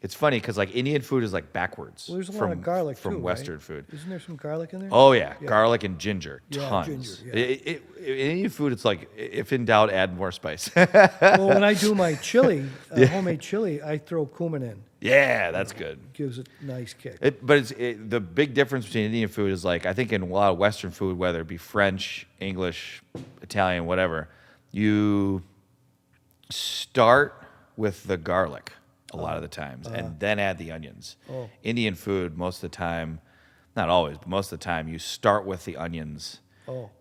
it's funny because like Indian food is like backwards. Well, there's a lot of garlic from too, Western right? food. Isn't there some garlic in there? Oh yeah, garlic and ginger, tons. Ginger, yeah. In Indian food, it's like if in doubt, add more spice. Well, when I do my chili, homemade chili, I throw cumin in. Yeah, that's good. Gives it a nice kick. But the big difference between Indian food is like I think in a lot of Western food, whether it be French, English, Italian, whatever, you start with the garlic a lot of the times and then add the onions. Indian food, most of the time, not always, but most of the time, you start with the onions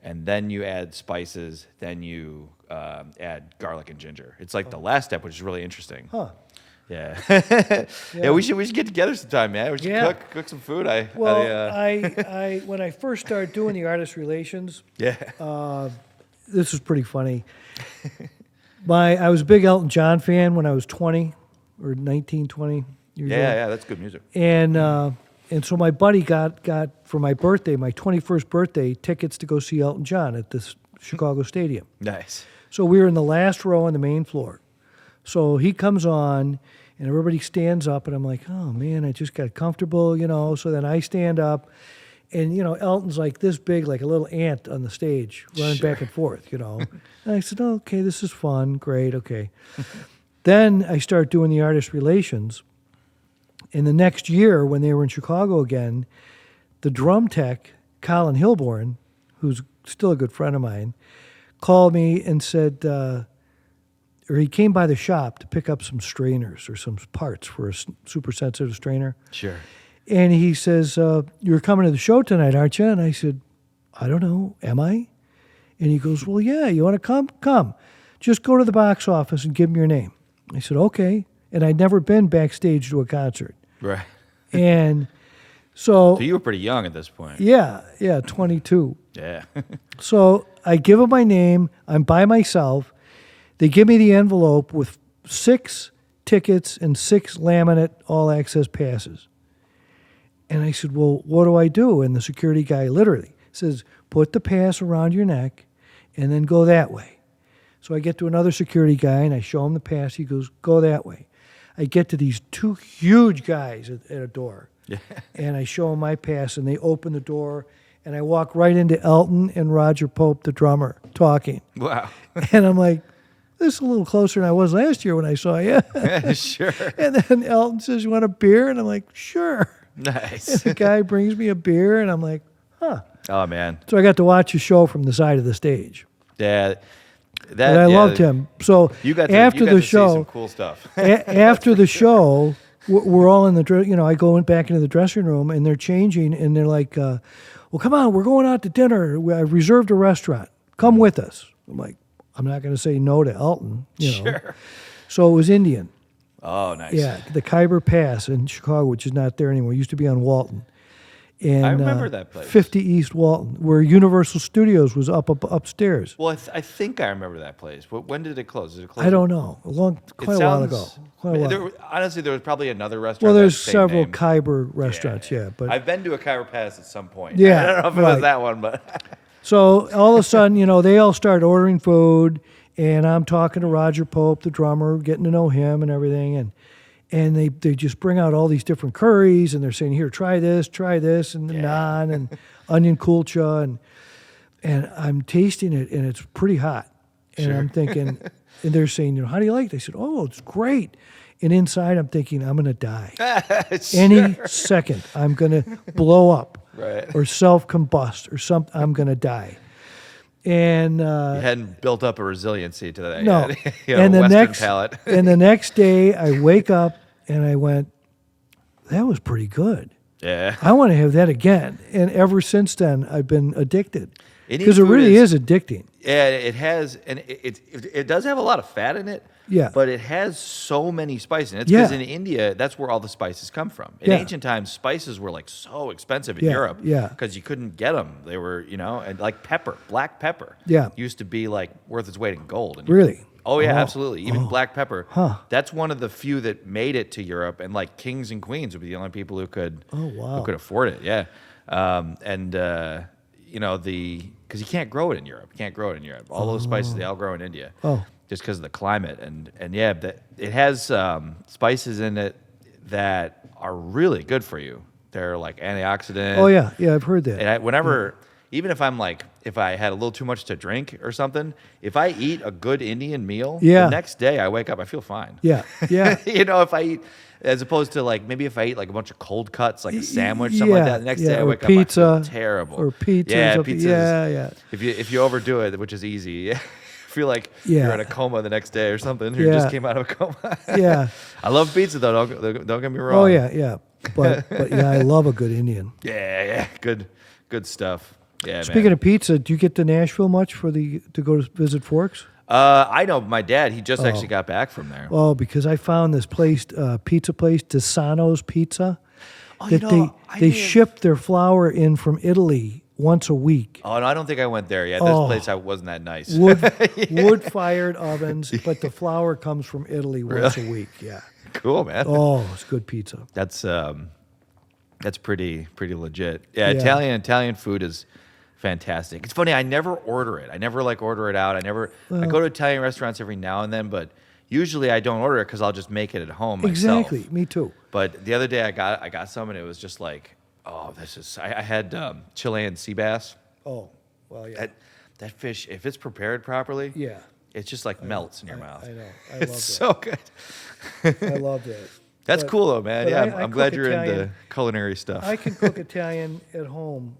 and then you add spices, then you add garlic and ginger. It's like the last step, which is really interesting. Huh. Yeah. We should get together sometime, man. We should cook some food. I when I first started doing the artist relations, this was pretty funny. I was a big Elton John fan when I was 20 or 19, 20 years old. Yeah, that's good music. And so my buddy got for my birthday, my 21st birthday, tickets to go see Elton John at this Chicago Stadium. Nice. So we were in the last row on the main floor. So he comes on, and everybody stands up, and I'm like, oh, man, I just got comfortable, So then I stand up, and, Elton's like this big, like a little ant on the stage, running back and forth, And I said, oh, okay, this is fun. Great, okay. Then I start doing the artist relations. And the next year, when they were in Chicago again, the drum tech, Colin Hilborn, who's still a good friend of mine, called me and said... or he came by the shop to pick up some strainers or some parts for a super sensitive strainer. Sure. And he says, you're coming to the show tonight, aren't you? And I said, I don't know. Am I? And he goes, well, yeah, you want to come? Come. just go to the box office and give them your name. I said, okay. And I'd never been backstage to a concert. Right. And so you were pretty young at this point. Yeah, 22. Yeah. So I give them my name. I'm by myself. They give me the envelope with 6 tickets and 6 laminate all-access passes. And I said, well, what do I do? And the security guy literally says, put the pass around your neck and then go that way. So I get to another security guy, and I show him the pass. He goes, go that way. I get to these 2 huge guys at a door. Yeah. And I show them my pass, and they open the door, and I walk right into Elton and Roger Pope, the drummer, talking. Wow. And I'm like, this is a little closer than I was last year when I saw you. Sure. And then Elton says, you want a beer? And I'm like, sure. Nice. And the guy brings me a beer, and I'm like, huh. Oh, man. So I got to watch a show from the side of the stage. Yeah. And I loved him. So after the show, see some cool stuff. After the show, we're all in the, I go back into the dressing room, and they're changing, and they're like, well, come on, we're going out to dinner. I reserved a restaurant. Come with us. I'm like, I'm not going to say no to Elton. Sure. So it was Indian. Oh, nice. Yeah, the Khyber Pass in Chicago, which is not there anymore. It used to be on Walton. And, I remember that place. 50 East Walton, where Universal Studios was upstairs. Well, I think I remember that place. When did it close? Did it close? I don't know. Quite a while ago. Honestly, there was probably another restaurant. Well, there's several Khyber restaurants, but I've been to a Khyber Pass at some point. Yeah, I don't know if it was that one, but so all of a sudden, they all start ordering food, and I'm talking to Roger Pope, the drummer, getting to know him and everything, and they just bring out all these different curries, and they're saying, here, try this, and the naan, and onion kulcha, and I'm tasting it, and it's pretty hot. And I'm thinking, and they're saying, how do you like it? I said, oh, it's great. And inside, I'm thinking, I'm going to die. Sure. Any second, I'm going to blow up or self-combust or something. I'm going to die. And you hadn't built up a resiliency to that. No. You had a Western palate. And the next day, I wake up, and I went, that was pretty good. Yeah. I want to have that again. And ever since then, I've been addicted. Because it really is addicting. Yeah, it has, and it does have a lot of fat in it. Yeah. But it has so many spices in it. Because in India, that's where all the spices come from. In ancient times, spices were like so expensive in Europe. Yeah. Because you couldn't get them. They were, and like pepper, black pepper. Yeah. Used to be like worth its weight in gold. And really? Oh, yeah, absolutely. Even black pepper. Huh. That's one of the few that made it to Europe. And like kings and queens would be the only people who could afford it. Yeah. Because you can't grow it in Europe. All those spices, they all grow in India. Oh. Just because of the climate. And it has spices in it that are really good for you. They're like antioxidant. Oh, yeah. Yeah, I've heard that. And even if if I had a little too much to drink or something, if I eat a good Indian meal, the next day I wake up, I feel fine. Yeah, yeah. If I eat, as opposed to like, maybe if I eat like a bunch of cold cuts, like a sandwich, something like that, the next day I wake up, I feel terrible. Or pizza. Yeah, pizza. Yeah. If you overdo it, which is easy, I feel like you're in a coma the next day or something. You just came out of a coma. Yeah. I love pizza though. Don't get me wrong. Oh yeah. But yeah, I love a good Indian. Yeah. Good stuff. Yeah. Speaking of pizza, do you get to Nashville much to go to visit Forks? I know my dad. He just actually got back from there. Oh, because I found this place, pizza place, Desano's Pizza. They ship their flour in from Italy once a week. Oh no, I don't think I went there yet. This place wasn't that nice. Wood-fired ovens, but the flour comes from Italy once a week. Yeah. Cool, man. Oh, it's good pizza. That's pretty legit. Yeah, Italian food is fantastic. It's funny, I never order it. I never order it out. I go to Italian restaurants every now and then, but usually I don't order it because I'll just make it at home myself. Exactly, me too. But the other day I got some and it was just like, I had Chilean sea bass. Oh, well, yeah. That fish, if it's prepared properly, yeah, it just melts in your mouth. I know. I love it's so good. I love that. That's cool though, man. Yeah, I'm glad you're Italian, into culinary stuff. I can cook Italian at home.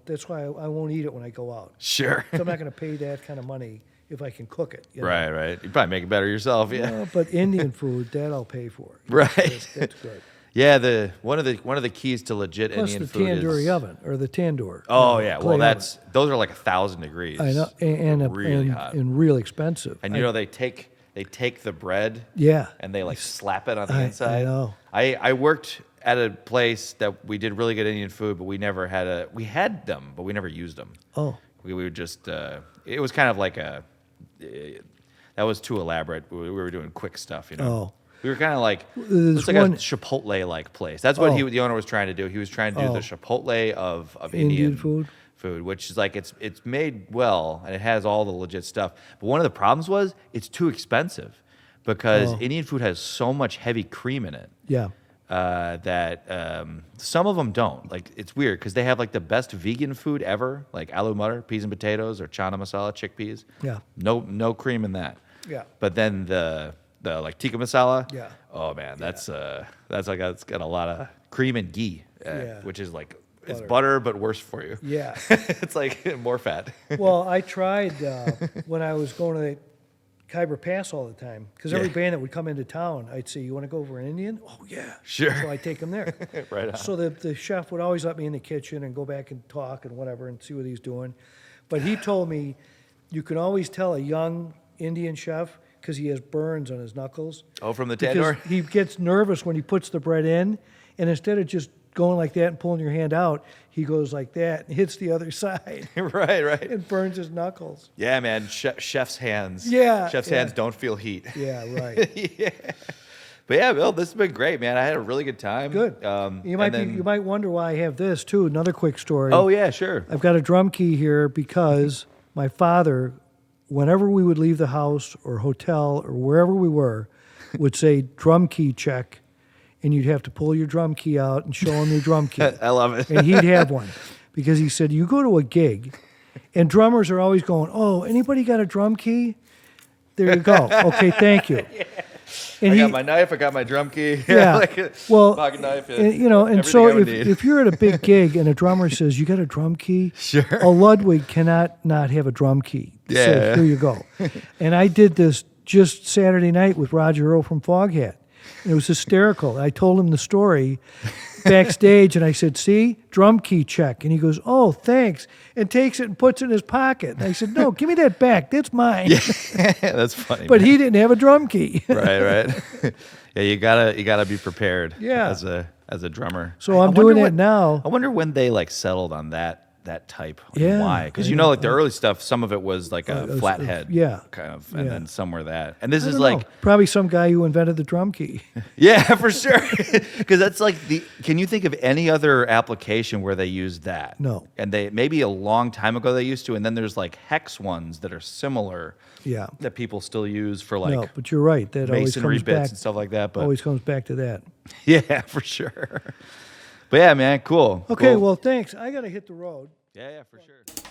That's why I won't eat it when I go out. Sure. So I'm not going to pay that kind of money if I can cook it. Right. You probably make it better yourself, yeah. But Indian food, that I'll pay for. Right. That's good. Yeah, one of the keys to legit Plus Indian the food tandoori is oven or the tandoor. Oh yeah, well clay those are like 1,000 degrees. oven. I know, and really hot. and real expensive. And you know they take the bread, yeah, and they like slap it on the inside. I know. I worked at a place that we did really good Indian food, but we never had we had them, but we never used them. Oh, we would just it was kind of like that was too elaborate. We were doing quick stuff, you know. Oh. We were kind of like it's like a Chipotle-like place. That's what the owner was trying to do. He was trying to do the Chipotle of Indian food, which is like it's made well and it has all the legit stuff. But one of the problems was it's too expensive because Indian food has so much heavy cream in it. Yeah. That some of them don't. Like it's weird because they have like the best vegan food ever, like aloo matar, peas and potatoes, or chana masala, chickpeas. Yeah. No cream in that. Yeah. But then the like tikka masala. Yeah. Oh man, that's like it's got a lot of cream and ghee, which is like it's butter but worse for you. Yeah. It's like more fat. Well, I tried when I was going to the Khyber Pass all the time because every band that would come into town, I'd say, "You want to go over an Indian?" Oh yeah, sure. So I take them there. Right on. So the chef would always let me in the kitchen and go back and talk and whatever and see what he's doing. But he told me you can always tell a young Indian chef because he has burns on his knuckles. Oh, from the tandoor? Because he gets nervous when he puts the bread in, and instead of just going like that and pulling your hand out, he goes like that and hits the other side. Right. And burns his knuckles. Yeah, man. Chef's hands. Yeah. Chef's hands don't feel heat. Yeah, right. Yeah. But yeah, Bill, this has been great, man. I had a really good time. Good. You might wonder why I have this too. Another quick story. Oh yeah, sure. I've got a drum key here because my father, whenever we would leave the house or hotel or wherever we were, would say drum key check, and you'd have to pull your drum key out and show him your drum key. I love it. And he'd have one because he said, you go to a gig, and drummers are always going, oh, anybody got a drum key? There you go. Okay, thank you. Yeah. And I got my knife. I got my drum key. Yeah. Like well, pocket knife. And so if you're at a big gig and a drummer says, you got a drum key? Sure. A Ludwig cannot not have a drum key. Yeah. So here you go. And I did this just Saturday night with Roger Earl from Foghat. And it was hysterical. I told him the story backstage, and I said, see, drum key check. And he goes, oh, thanks, and takes it and puts it in his pocket. And I said, no, give me that back. That's mine. Yeah, that's funny. But man. he didn't have a drum key. Right. Yeah, you gotta be prepared. Yeah. As a drummer. So I'm doing it now. I wonder when they like settled on that type. Like, yeah. Why? Because like the early stuff, some of it was like a flathead. Yeah. Kind of, and then some were that. And this is I like don't know. Probably some guy who invented the drum key. Yeah, for sure. Because that's like can you think of any other application where they use that? No. And they maybe a long time ago they used to, and then there's like hex ones that are similar. Yeah. That people still use for like no, but you're right. That always masonry comes bits back, and stuff like that. But always comes back to that. Yeah, for sure. But yeah, man, cool. Okay, Cool. well, thanks. I got to hit the road. Yeah, for sure.